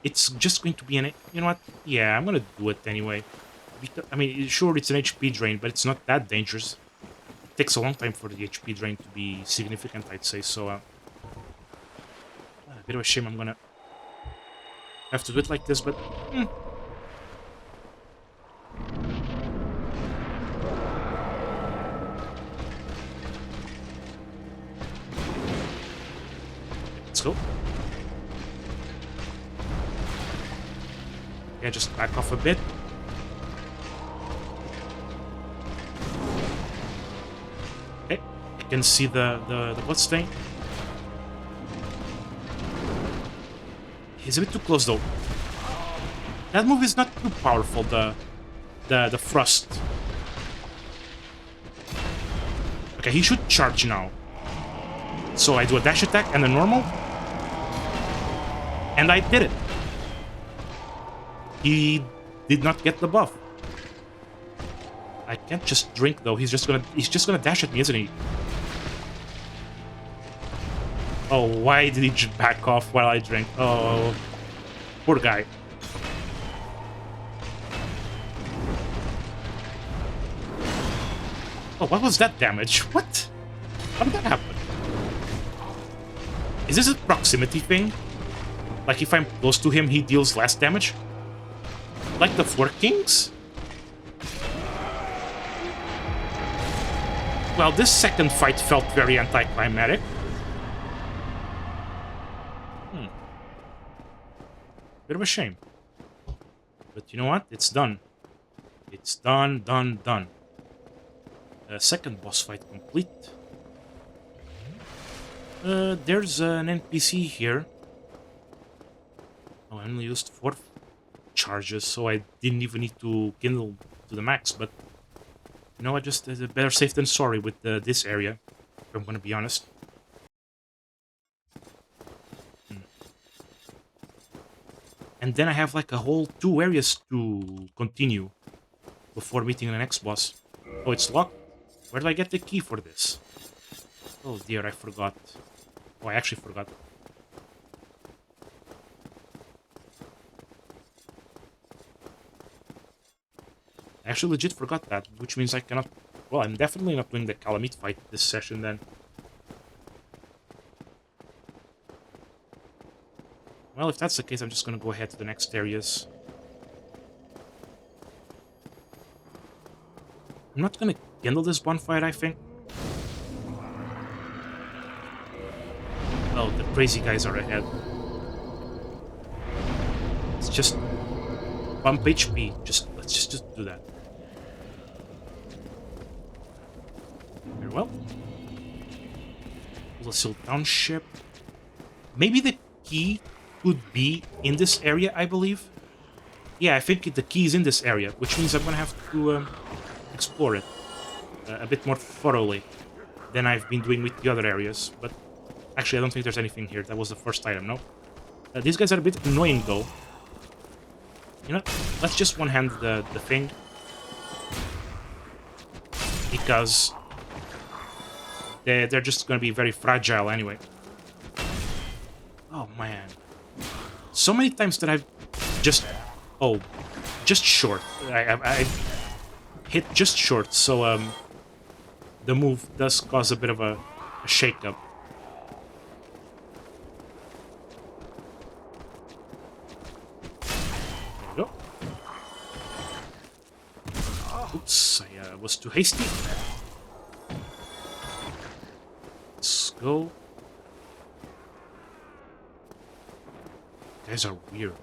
It's just going to be an... You know what? Yeah, I'm gonna do it anyway. Because, I mean, sure, it's an HP drain, but it's not that dangerous. It takes a long time for the HP drain to be significant, I'd say, so... a bit of a shame I'm gonna have to do it like this, but... Let's go. Yeah, just back off a bit. Okay, I can see the bloodstain. He's a bit too close though. That move is not too powerful, the thrust. Okay, he should charge now. So I do a dash attack and a normal. And I did it. He did not get the buff. I can't just drink though. He's just gonna dash at me, isn't he? Oh, why did he back off while I drank? Oh, poor guy. Oh, what was that damage? What? How did that happen? Is this a proximity thing? Like if I'm close to him, he deals less damage? Like the Four Kings? Well, this second fight felt very anticlimactic. Bit of a shame. But you know what? It's done. It's done. Second boss fight complete. There's an NPC here. Oh, I only used 4 charges, so I didn't even need to kindle to the max, but you know what, just better safe than sorry with this area, if I'm gonna be honest. And then I have like a whole 2 areas to continue before meeting the next boss. Oh, it's locked? Where do I get the key for this? Oh dear, I forgot. Oh, I actually forgot. I actually legit forgot that, which means I cannot... Well, I'm definitely not doing the Calamite fight this session then. Well, if that's the case, I'm just gonna go ahead to the next areas. I'm not gonna kindle this bonfire, I think. Oh, the crazy guys are ahead. Let's just bump HP. Let's just do that. Very well. Oolacile Township. Maybe the key could be in this area, I believe. Yeah, I think the key is in this area, which means I'm gonna have to explore it a bit more thoroughly than I've been doing with the other areas. But actually, I don't think there's anything here. That was the first item, no? These guys are a bit annoying, though. You know, let's just one-hand the thing. Because they're just gonna be very fragile anyway. Oh, man. So many times that I've just... Oh, just short. I hit just short, so the move does cause a bit of a shake-up. Oops, I was too hasty. Let's go. You guys are weird.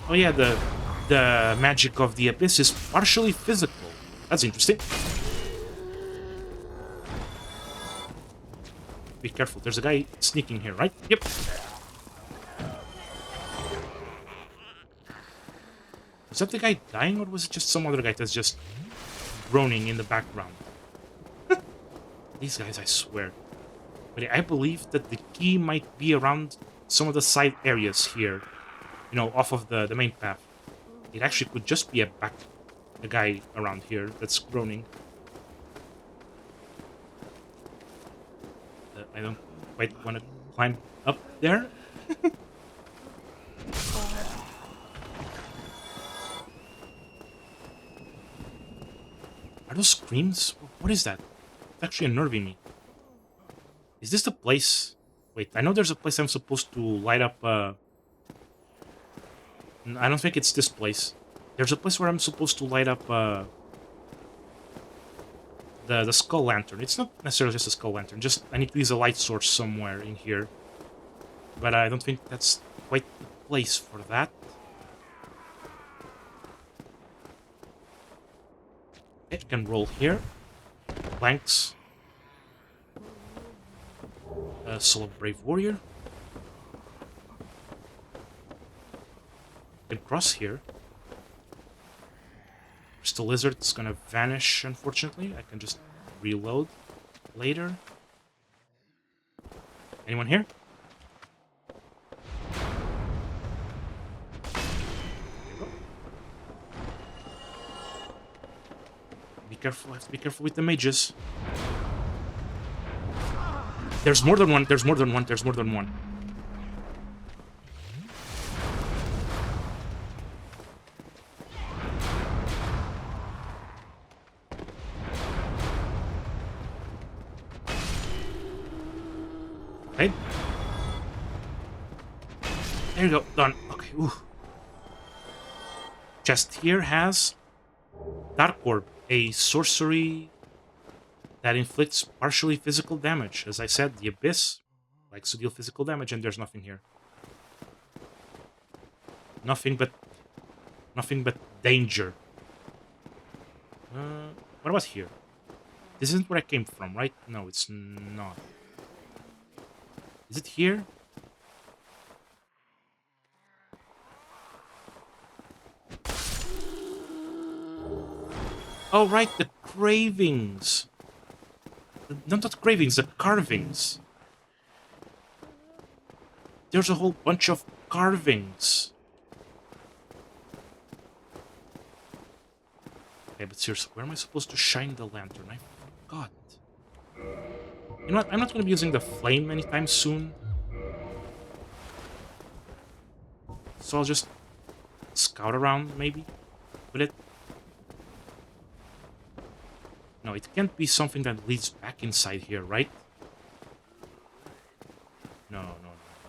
Oh yeah, the magic of the abyss is partially physical. That's interesting. Be careful, there's a guy sneaking here, right? Yep. Was that the guy dying, or was it just some other guy that's just groaning in the background? These guys, I swear. But I believe that the key might be around some of the side areas here. You know, off of the main path. It actually could just be a guy around here that's groaning. I don't quite want to climb up there. Are those screams? What is that? It's actually unnerving me. Is this the place? Wait, I know there's a place I'm supposed to light up. I don't think it's this place. There's a place where I'm supposed to light up the skull lantern. It's not necessarily just a skull lantern. Just I need to use a light source somewhere in here. But I don't think that's quite the place for that. Okay, I can roll here. Planks. Soul of Brave Warrior. I can cross here. Crystal Lizard's gonna vanish, unfortunately. I can just reload later. Anyone here? Be careful, I have to be careful with the mages. There's more than one, there's more than one, there's more than one. Okay. There you go, done. Okay, ooh. Chest here has Dark Orb, a sorcery that inflicts partially physical damage. As I said, the Abyss likes to deal physical damage, and there's nothing here. Nothing but danger. What about here? This isn't where I came from, right? No, it's not. Is it here? Oh, right, the cravings. Not the cravings, the carvings. There's a whole bunch of carvings. Okay, but seriously, where am I supposed to shine the lantern? I forgot. You know what? I'm not going to be using the flame anytime soon. So I'll just scout around, maybe, with it. No, it can't be something that leads back inside here, right? No,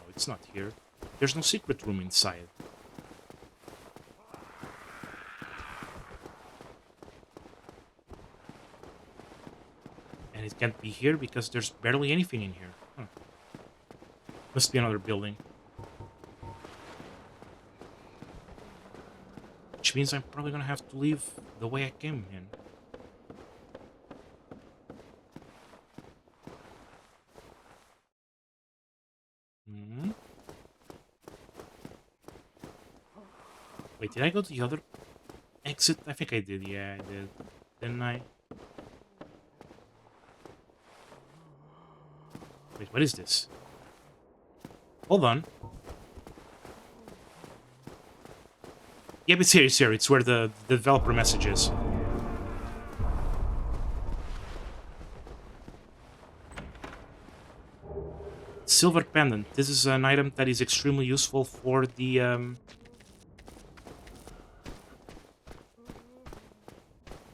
it's not here. There's no secret room inside. And it can't be here because there's barely anything in here. Huh. Must be another building. Which means I'm probably gonna have to leave the way I came in. Wait, did I go to the other exit? I think I did, yeah, I did. Didn't I? Wait, what is this? Hold on. Yep, it's here, it's here. It's where the developer message is. Silver pendant. This is an item that is extremely useful for the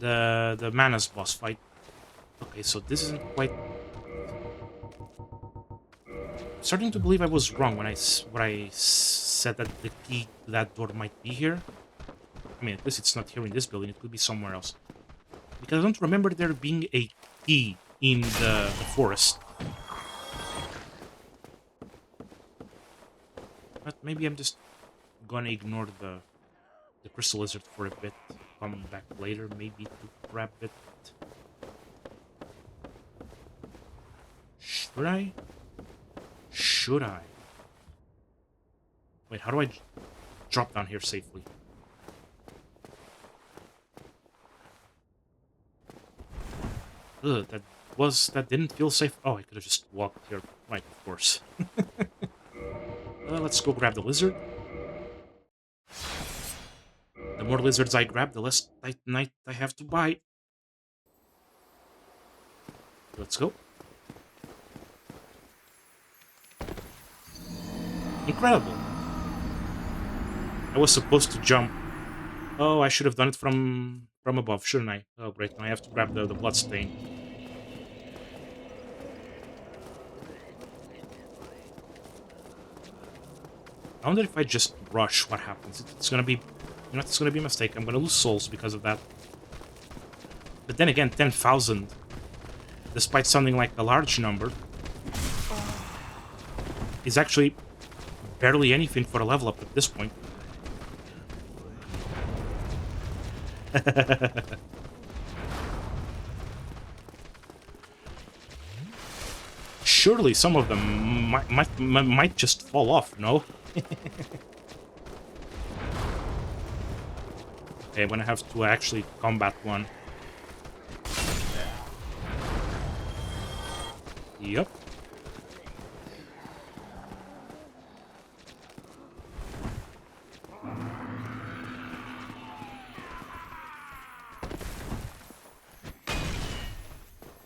Mana's boss fight. Okay, so this isn't quite... I'm starting to believe I was wrong when I said that the key to that door might be here. I mean, at least it's not here in this building. It could be somewhere else. Because I don't remember there being a key in the forest. But maybe I'm just gonna ignore the crystal lizard for a bit. Come back later, maybe, to grab it. Should I? Should I? Wait, how do I drop down here safely? Ugh, that didn't feel safe. Oh, I could have just walked here. Right, of course. Let's go grab the lizard. The more lizards I grab, the less night I have to buy. Let's go. Incredible. I was supposed to jump. Oh, I should have done it from above, shouldn't I? Oh, great. Now I have to grab the blood stain. I wonder if I just rush, what happens. It's gonna be... You know, it's gonna be a mistake. I'm gonna lose souls because of that. But then again, 10,000, despite sounding like a large number, is actually barely anything for a level up at this point. Surely some of them might just fall off, no? Okay, I'm gonna have to actually combat one. Yep.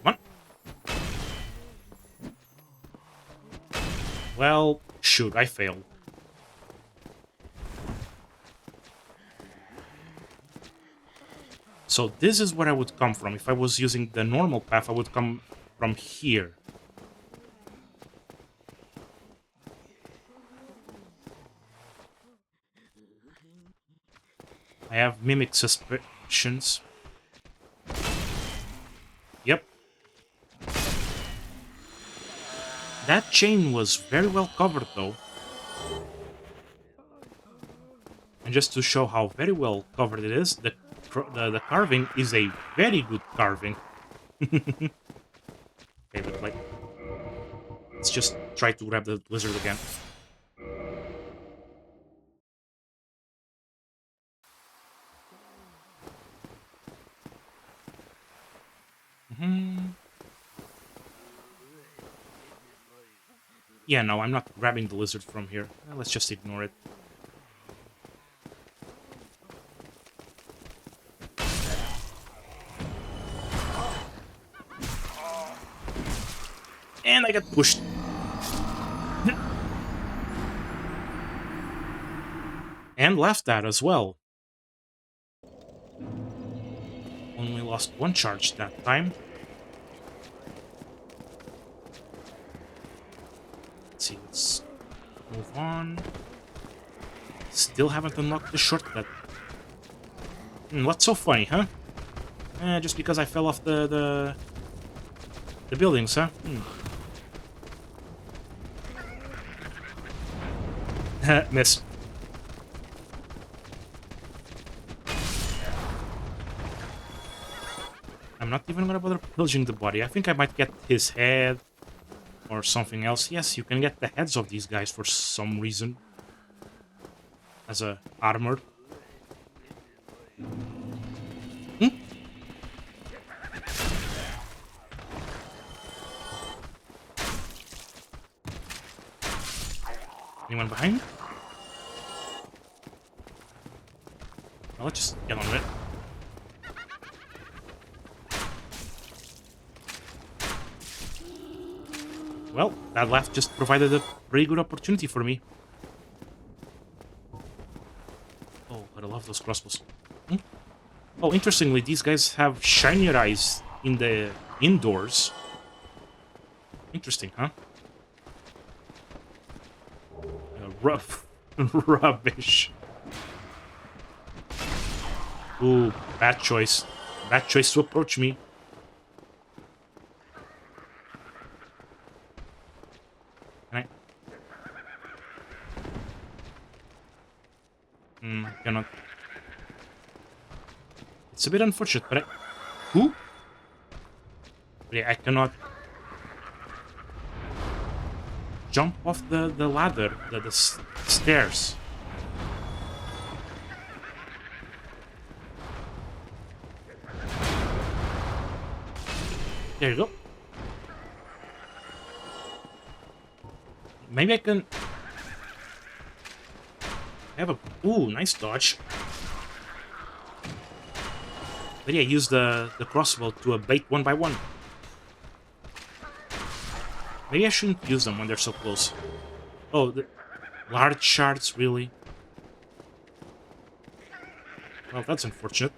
Come on. Well, shoot, I failed. So this is where I would come from. If I was using the normal path, I would come from here. I have mimic suspicions. Yep. That chain was very well covered, though. And just to show how very well covered it is, the carving is a very good carving. Okay, but like... Let's just try to grab the lizard again. Yeah, no, I'm not grabbing the lizard from here. Let's just ignore it. And I got pushed. And laughed at as well. Only lost one charge that time. Let's see, let's move on. Still haven't unlocked the shortcut. What's so funny, huh? Just because I fell off the buildings, huh? Miss. I'm not even gonna bother pillaging the body. I think I might get his head or something else. Yes, you can get the heads of these guys for some reason. As a armor. Anyone behind? Well, let's just get on with it. Well, that laugh just provided a pretty good opportunity for me. Oh, but I love those crossbows. Oh, interestingly, these guys have shinier eyes in the indoors. Interesting, huh? Rough. Rubbish. Ooh, bad choice. Bad choice to approach me. Can I? I cannot. It's a bit unfortunate, but I... Who? But yeah, I cannot jump off the ladder, the stairs. There you go. Maybe I can... have a... Ooh, nice dodge. But yeah, use the crossbow to abate one by one. Maybe I shouldn't use them when they're so close. Oh, the large shards, really? Well, that's unfortunate.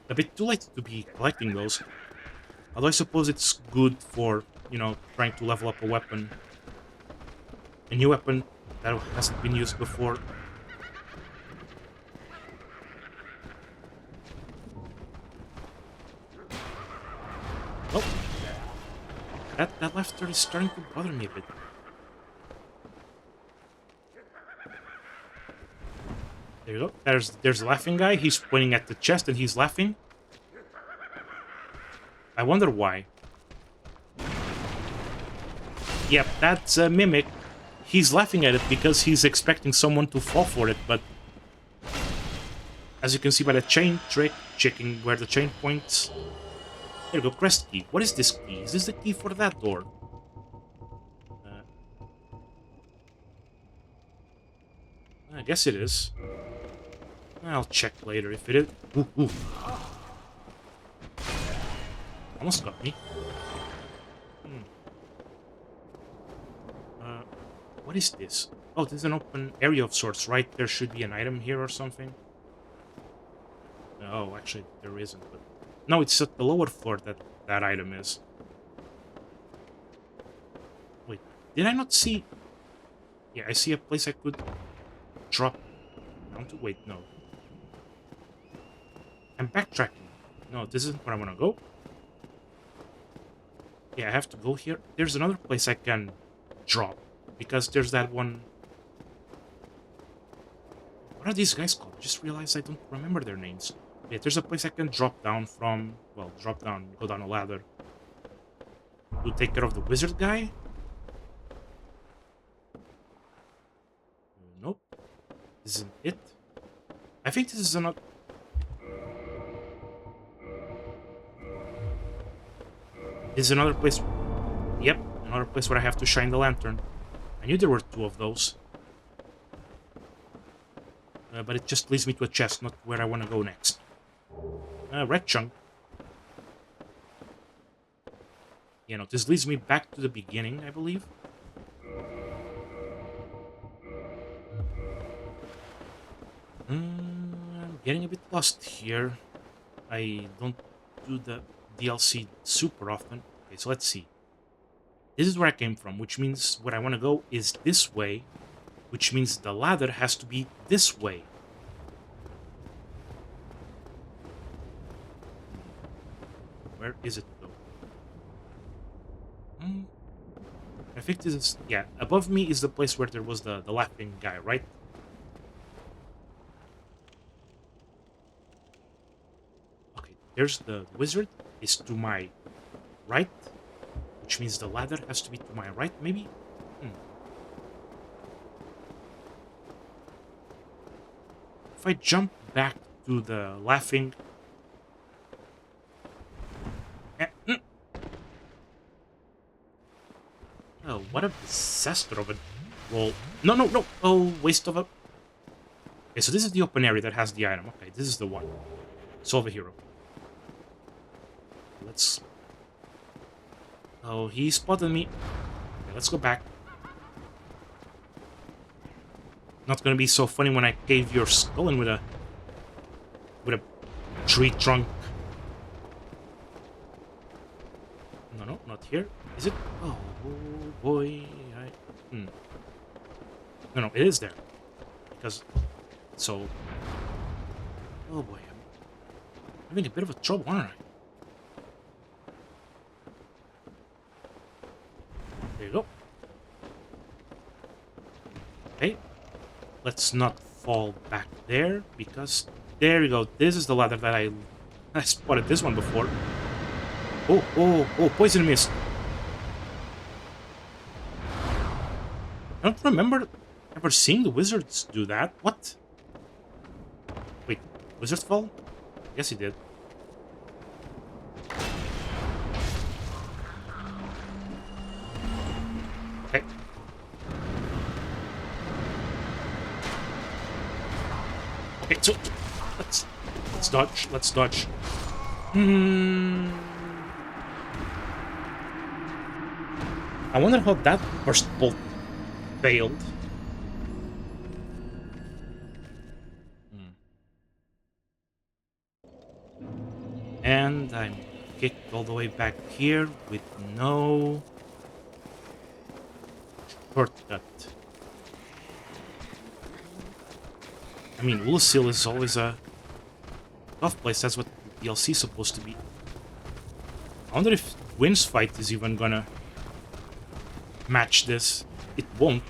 A bit too late to be collecting those. Although I suppose it's good for, you know, trying to level up a weapon. A new weapon that hasn't been used before. Oh! That left turret is starting to bother me a bit. There you go. There's the laughing guy. He's pointing at the chest and he's laughing. I wonder why. Yep, that's a mimic. He's laughing at it because he's expecting someone to fall for it, but... as you can see by the chain trick, checking where the chain points... There you go, crest key. What is this key? Is this the key for that door? I guess it is. I'll check later if it is. Ooh, ooh. Almost got me. What is this? Oh, this is an open area of sorts, right? There should be an item here or something. Oh, actually, there isn't. But... no, it's at the lower floor that that item is. Wait, did I not see... yeah, I see a place I could drop down to... wait, no. I'm backtracking. No, this isn't where I want to go. Yeah, I have to go here. There's another place I can drop. Because there's that one... what are these guys called? I just realized I don't remember their names. Yeah, there's a place I can drop down from... well, drop down, go down a ladder. To take care of the wizard guy? Nope. This isn't it. I think this is another... this is another place... yep, another place where I have to shine the lantern. I knew there were two of those. But it just leads me to a chest, not where I want to go next. Red chunk. You know, this leads me back to the beginning, I believe. I'm getting a bit lost here. I don't do the DLC super often. Okay, so let's see. This is where I came from, which means where I want to go is this way, which means the ladder has to be this way. Where is it, though? I think this is... yeah, above me is the place where there was the laughing guy, right? Okay, there's the wizard. Is to my right. Which means the ladder has to be to my right, maybe? If I jump back to the laughing... oh, what a disaster of a roll. No, no, no! Oh, waste of a... okay, so this is the open area that has the item. Okay, this is the one. Solve a hero. Let's... oh, he spotted me. Okay, let's go back. Not gonna be so funny when I cave your skull in with a tree trunk. No, no, not here. Is it? Oh boy. No, no, it is there. Because, so... Oh boy, I'm having a bit of a trouble, aren't I? There you go. Okay. Let's not fall back there, because... There you go. This is the ladder that I spotted this one before. Oh, oh, oh, poison mist. I don't remember ever seeing the wizards do that. What? Wait, wizard fall? Yes, he did. Okay. Okay, so let's dodge. Let's dodge. I wonder how that burst bolt failed. And I'm kicked all the way back here with no shortcut. I mean, Oolacile is always a tough place. That's what the DLC is supposed to be. I wonder if Wynn's fight is even gonna match this. It won't.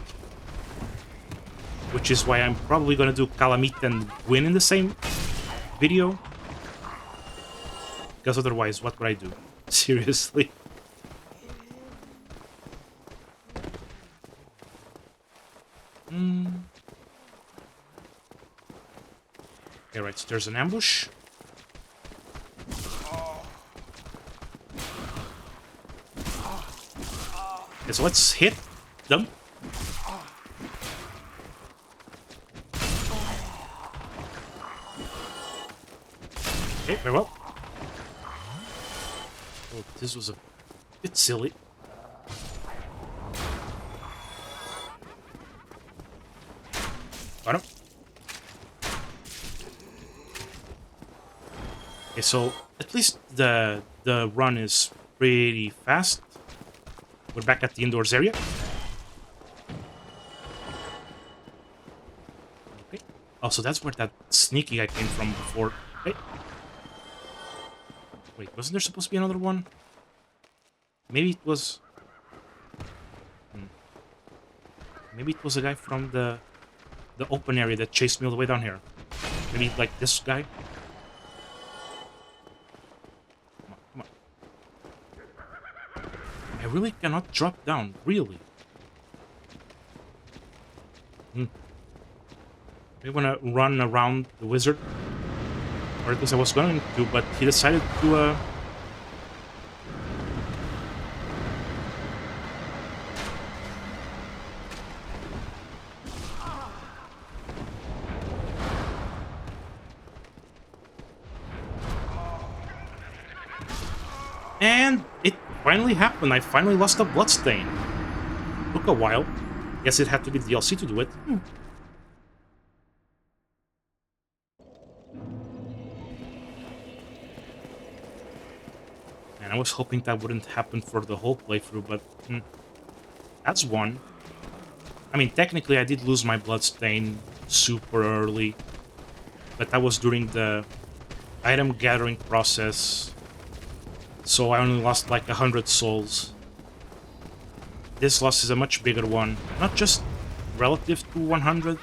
Which is why I'm probably gonna do Calamite and Wynn in the same video. Because otherwise, what would I do? Seriously. Okay, right, so there's an ambush. Okay, so let's hit them. Okay, very well. Oh, this was a bit silly. Got him. Okay, so at least the run is pretty fast. We're back at the indoors area. Okay. Oh, so that's where that sneaky guy came from before. Okay. Wait, wasn't there supposed to be another one? Maybe it was... Maybe it was a guy from the open area that chased me all the way down here. Maybe like this guy? Come on, come on. I really cannot drop down, really. I want to run around the wizard. Or at least I was going to, but he decided to... And it finally happened. I finally lost a bloodstain. Took a while. Guess it had to be the DLC to do it. And I was hoping that wouldn't happen for the whole playthrough, but that's one. I mean, technically I did lose my bloodstain super early, but that was during the item gathering process, so I only lost like 100 souls. This loss is a much bigger one, not just relative to 100,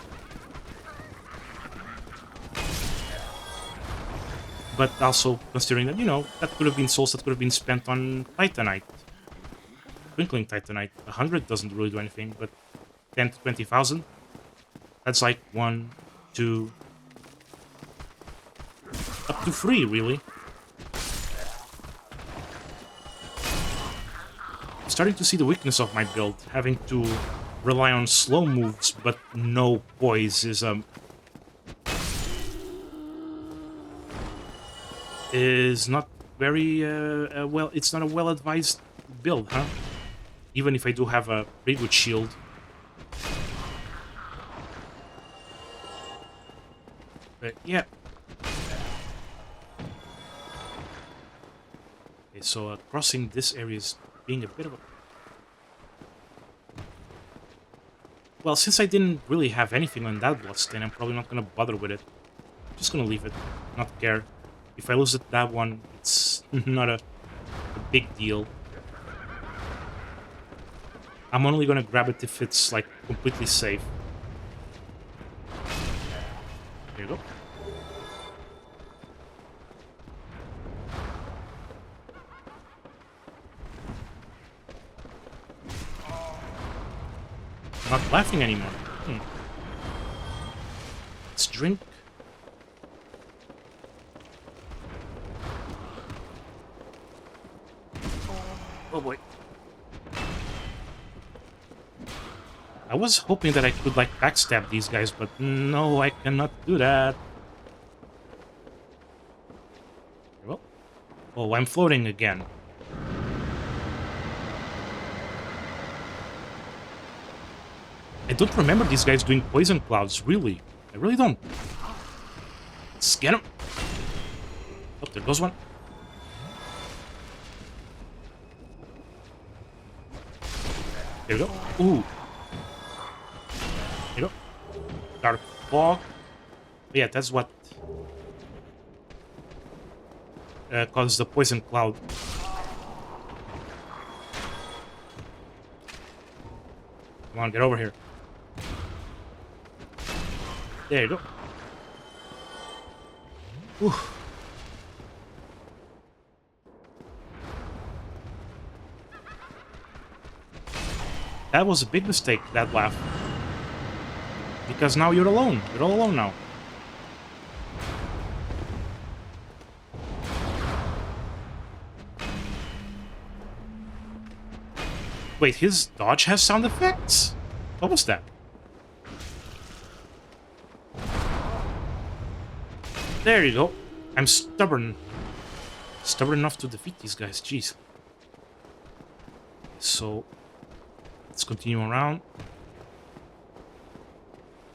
but also considering that, you know, that could have been souls that could have been spent on Titanite. Twinkling Titanite. 100 doesn't really do anything, but 10 to 20,000. That's like 1, 2... up to 3, really. Starting to see the weakness of my build. Having to rely on slow moves, but no poise is not very well. It's not a well-advised build, huh? Even if I do have a pretty good shield. But yeah. Okay, so crossing this area is being a bit of a... Well, since I didn't really have anything on that bloodstain, I'm probably not gonna bother with it. Just gonna leave it, not care. If I lose it, that one, it's not a big deal. I'm only gonna grab it if it's, like, completely safe. There you go. I'm not laughing anymore. Let's drink. Oh boy. I was hoping that I could, like, backstab these guys, but no, I cannot do that. Well, oh, I'm floating again. I don't remember these guys doing poison clouds, really. I really don't. Let's get him. Oh, there goes one. There we go. Ooh. There you go. Dark fog. Yeah, that's what causes the poison cloud. Come on, get over here. There you go. Whew. That was a big mistake, that laugh. Because now you're alone. You're all alone now. Wait, his dodge has sound effects? What was that? There you go. I'm stubborn. Stubborn enough to defeat these guys, jeez. So, let's continue around.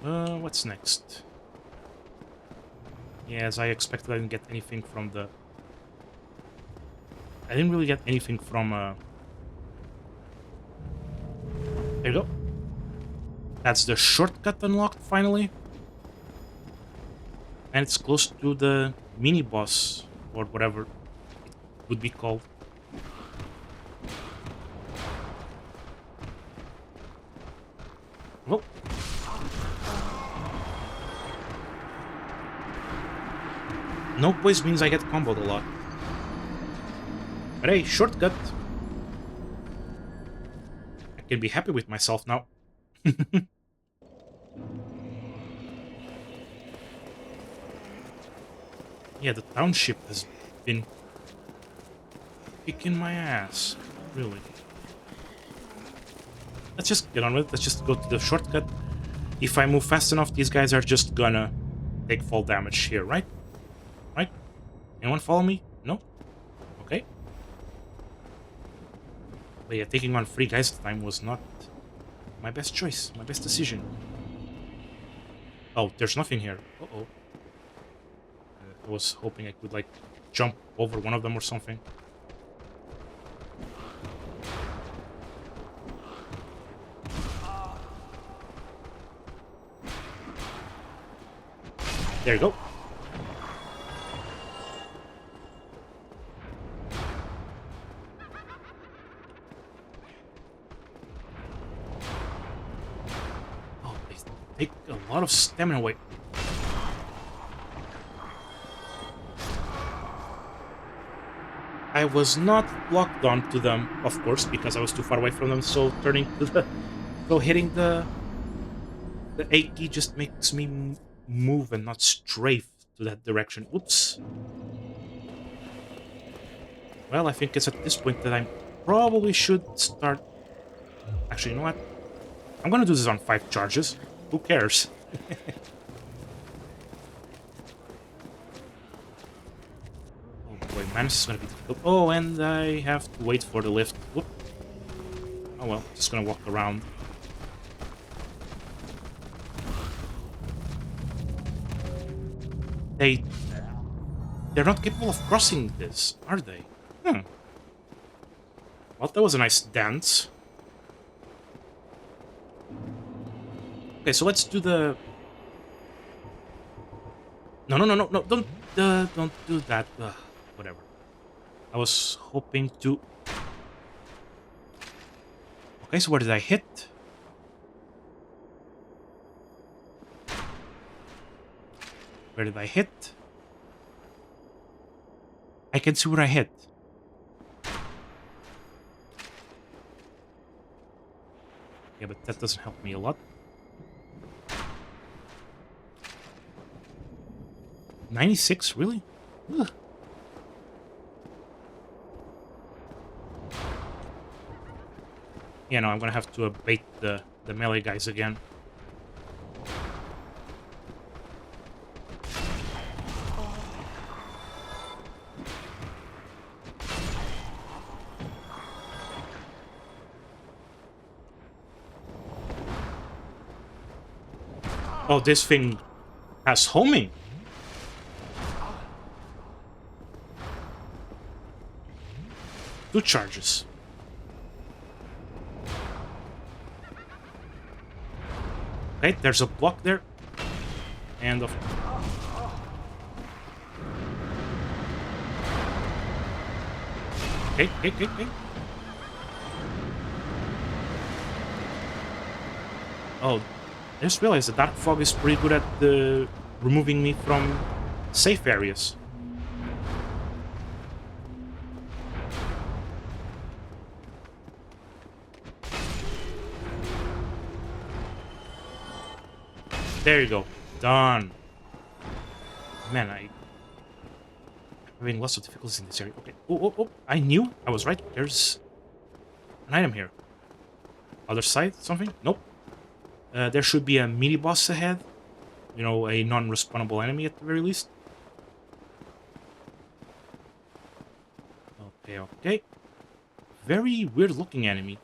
What's next? Yeah, as I expected, I didn't get anything from the... I didn't really get anything from, There you go. That's the shortcut unlocked, finally. And it's close to the mini-boss, or whatever it would be called. Whoa. No poise means I get comboed a lot. But hey, shortcut. I can be happy with myself now. Yeah, the township has been kicking my ass. Really. Let's just get on with it. Let's just go to the shortcut. If I move fast enough, these guys are just gonna take fall damage here, right? Right? Anyone follow me? No? Okay. But yeah, taking on 3 guys at the time was not my best choice, my best decision. Oh, there's nothing here. Uh-oh. I was hoping I could, like, jump over one of them or something. There you go. Oh, they take a lot of stamina away. I was not locked onto them, of course, because I was too far away from them, so turning to the... So hitting the A key just makes me move and not strafe to that direction. Oops. Well, I think it's at this point that I probably should start... Actually, you know what? I'm gonna do this on 5 charges. Who cares? Boy, man, this is gonna be difficult. Oh, and I have to wait for the lift. Whoop. Oh well, just gonna walk around. They're not capable of crossing this, are they? Well, that was a nice dance. Okay, so let's do the... No, no, no, no, no, don't do that. Whatever. I was hoping to... Okay, so where did I hit? Where did I hit? I can see where I hit. Yeah, but that doesn't help me a lot. 96, really? Ugh. Yeah, no, I'm gonna have to bait the melee guys again. Oh, this thing has homing. Two charges. Okay, there's a block there. And of... Okay, okay, okay, okay. Oh, I just realized the Dark Fog is pretty good at removing me from safe areas. There you go. Done. Man, I'm having lots of difficulties in this area. Okay. Oh, oh, oh. I knew. I was right. There's an item here. Other side? Something? Nope. There should be a mini-boss ahead. You know, a non-respawnable enemy at the very least. Okay, okay. Very weird-looking enemy.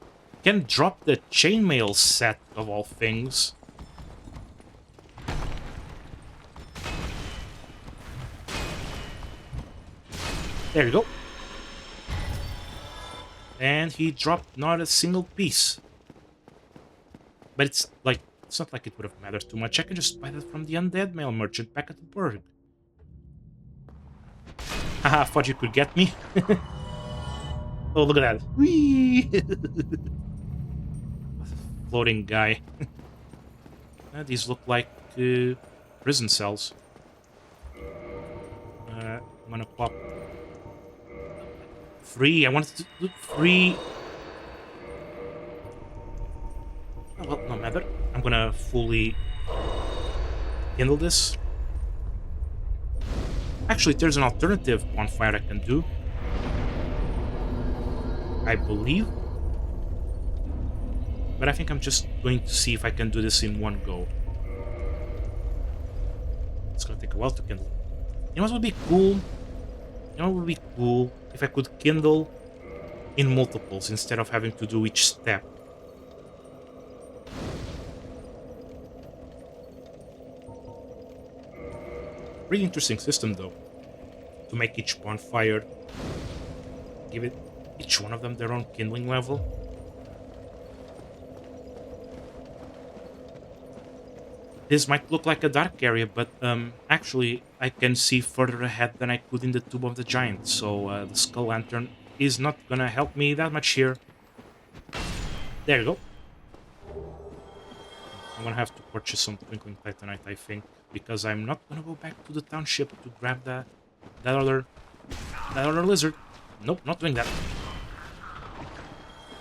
Can drop the chainmail set, of all things. There you go. And he dropped not a single piece. But it's like, it's not like it would have mattered too much. I can just buy that from the undead mail merchant back at the burg. Haha, thought you could get me. Oh, look at that. Whee! Floating guy. These look like prison cells. I'm gonna pop... Free, I wanted to do free... Oh, well, no matter. I'm gonna fully handle this. Actually, there's an alternative bonfire I can do. I believe. But I think I'm just going to see if I can do this in one go. It's gonna take a while to kindle. You know what would be cool? You know what would be cool? If I could kindle in multiples instead of having to do each step. Pretty interesting system, though. To make each bonfire, give it each one of them their own kindling level. This might look like a dark area, but actually I can see further ahead than I could in the Tomb of the Giant, so the Skull Lantern is not gonna help me that much here. There you go. I'm gonna have to purchase some Twinkling Titanite, I think, because I'm not gonna go back to the township to grab that other lizard. Nope, not doing that.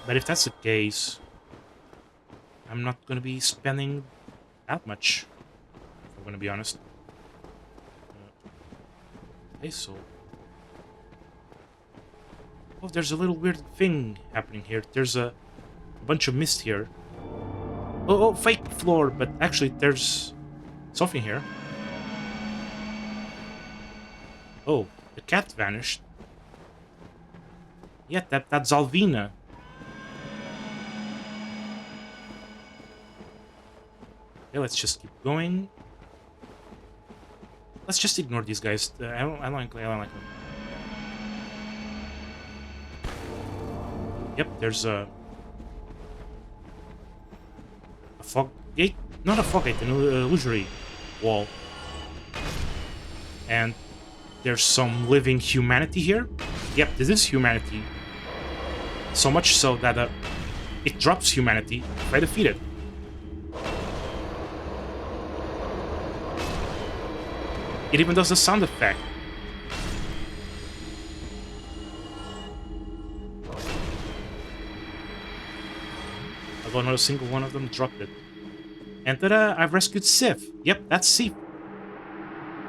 But if that's the case, I'm not gonna be spending that much, if I'm gonna be honest. Okay, so... Oh, there's a little weird thing happening here. There's a bunch of mist here. Oh, fake floor, but actually there's something here. Oh, the cat vanished. Yeah, that's Alvina. Okay, let's just keep going. Let's just ignore these guys. I don't like them. Yep, there's a fog gate. not a fogate, an illusory wall. And there's some living humanity here. Yep, this is humanity. So much so that it drops humanity if I defeat it. It even does the sound effect. Although not a single one of them dropped it. And ta-da, I've rescued Sif. Yep, that's Sif.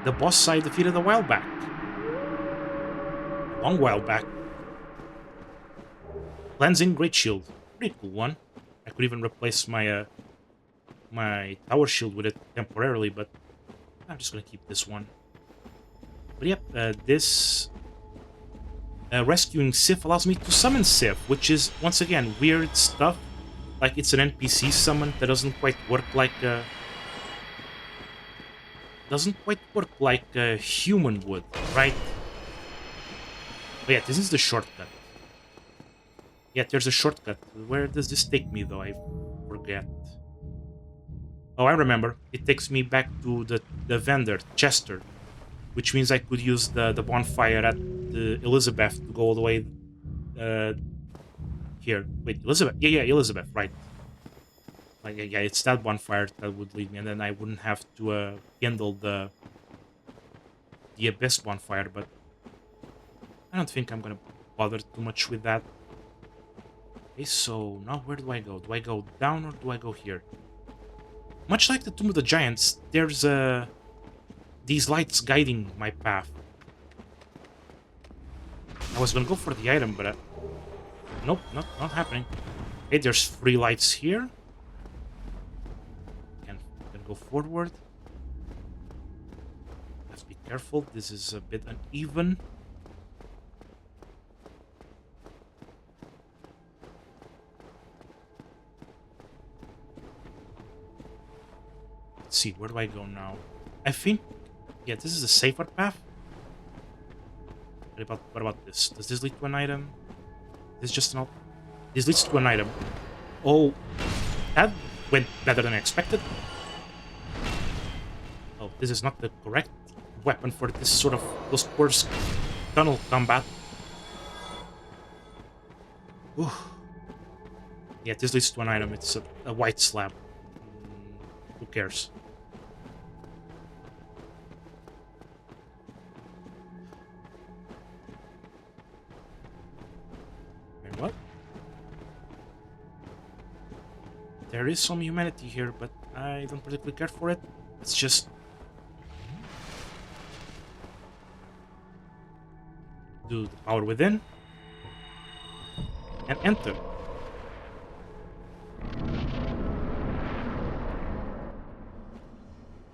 The boss I defeated a while back. A long while back. Cleansing Great Shield. Pretty cool one. I could even replace my my tower shield with it temporarily, but I'm just gonna keep this one. But yep, this rescuing Sif allows me to summon Sif, which is, once again, weird stuff. Like, it's an NPC summon that doesn't quite work like a human would, right? But yeah, this is the shortcut. Yeah, there's a shortcut. Where does this take me, though? I forget. Oh, I remember. It takes me back to the vendor, Chester, which means I could use the bonfire at the Elizabeth to go all the way here. Wait, Elizabeth? Yeah, Elizabeth, right. Yeah, it's that bonfire that would lead me, and then I wouldn't have to kindle the Abyss bonfire, but I don't think I'm gonna bother too much with that. Okay, so now where do I go? Do I go down or do I go here? Much like the Tomb of the Giants, there's these lights guiding my path. I was gonna go for the item, but nope, not happening. Okay, there's 3 lights here. Can go forward. Have to be careful. This is a bit uneven. Let's see, where do I go now? I think, yeah, this is a safer path. What about this? Does this lead to an item? This is just an... This leads to an item. Oh, that went better than I expected. Oh, this is not the correct weapon for this sort of close tunnel combat. Ooh. Yeah, this leads to an item. It's a white slab. Who cares? And what? There is some humanity here, but I don't particularly care for it. It's just... do the power within. And enter.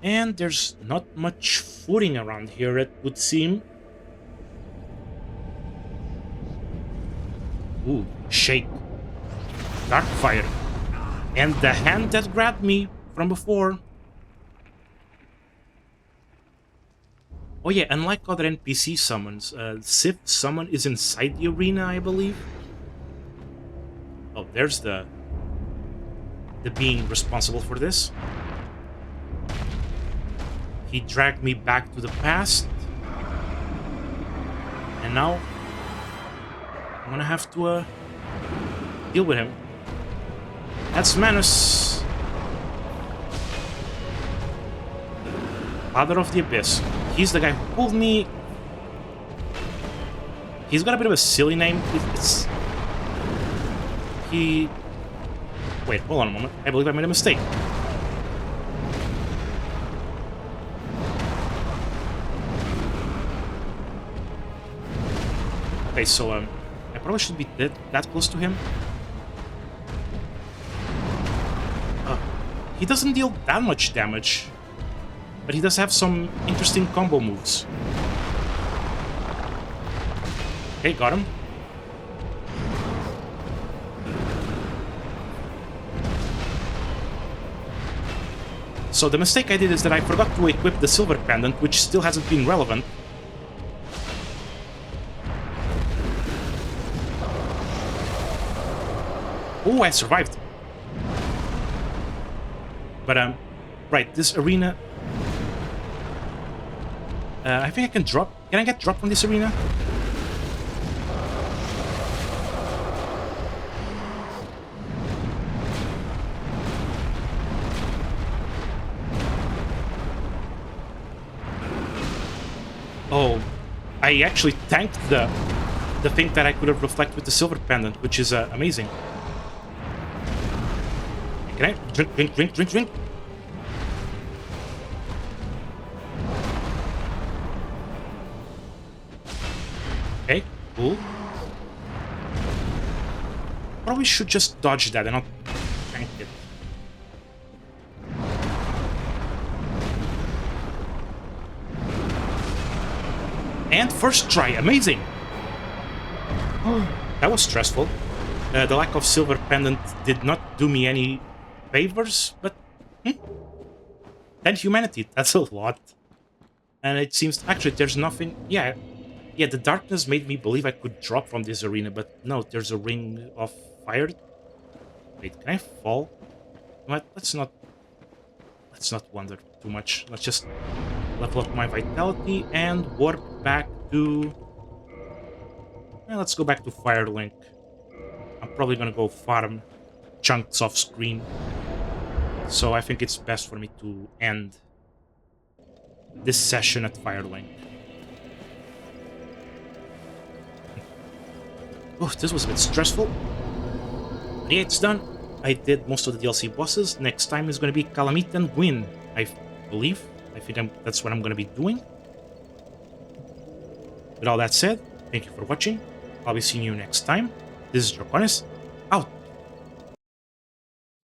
And there's not much footing around here, it would seem. Ooh, shake. Dark fire. And the hand that grabbed me from before. Oh yeah, unlike other NPC summons, Sif summon is inside the arena, I believe. Oh, there's the being responsible for this. He dragged me back to the past. And now I'm gonna have to deal with him. That's Manus. Father of the Abyss. He's the guy who pulled me. He's got a bit of a silly name. Wait, hold on a moment. I believe I made a mistake. Okay, so I probably should be that close to him. He doesn't deal that much damage, but he does have some interesting combo moves. Okay, got him. So the mistake I did is that I forgot to equip the silver pendant, which still hasn't been relevant. Oh, I survived. But Right, this arena... I think I can drop... Can I get dropped from this arena? Oh, I actually tanked the thing that I could have reflected with the silver pendant, which is amazing. Can I drink? Okay, cool. Probably should just dodge that and not tank it. And first try, amazing! That was stressful. The lack of silver pendant did not do me any favors, but... 10 humanity, that's a lot. And it seems... Actually, there's nothing... Yeah, the darkness made me believe I could drop from this arena, but no, there's a ring of fire. Wait, can I fall? What? Let's not wonder too much. Let's just level up my vitality and warp back to... let's go back to Firelink. I'm probably gonna go farm chunks off screen. So I think it's best for me to end this session at Firelink. Oh, this was a bit stressful. But yeah, it's done. I did most of the DLC bosses. Next time is going to be Calamite and Gwyn, I believe. I think that's what I'm going to be doing. With all that said, thank you for watching. I'll be seeing you next time. This is Draconis,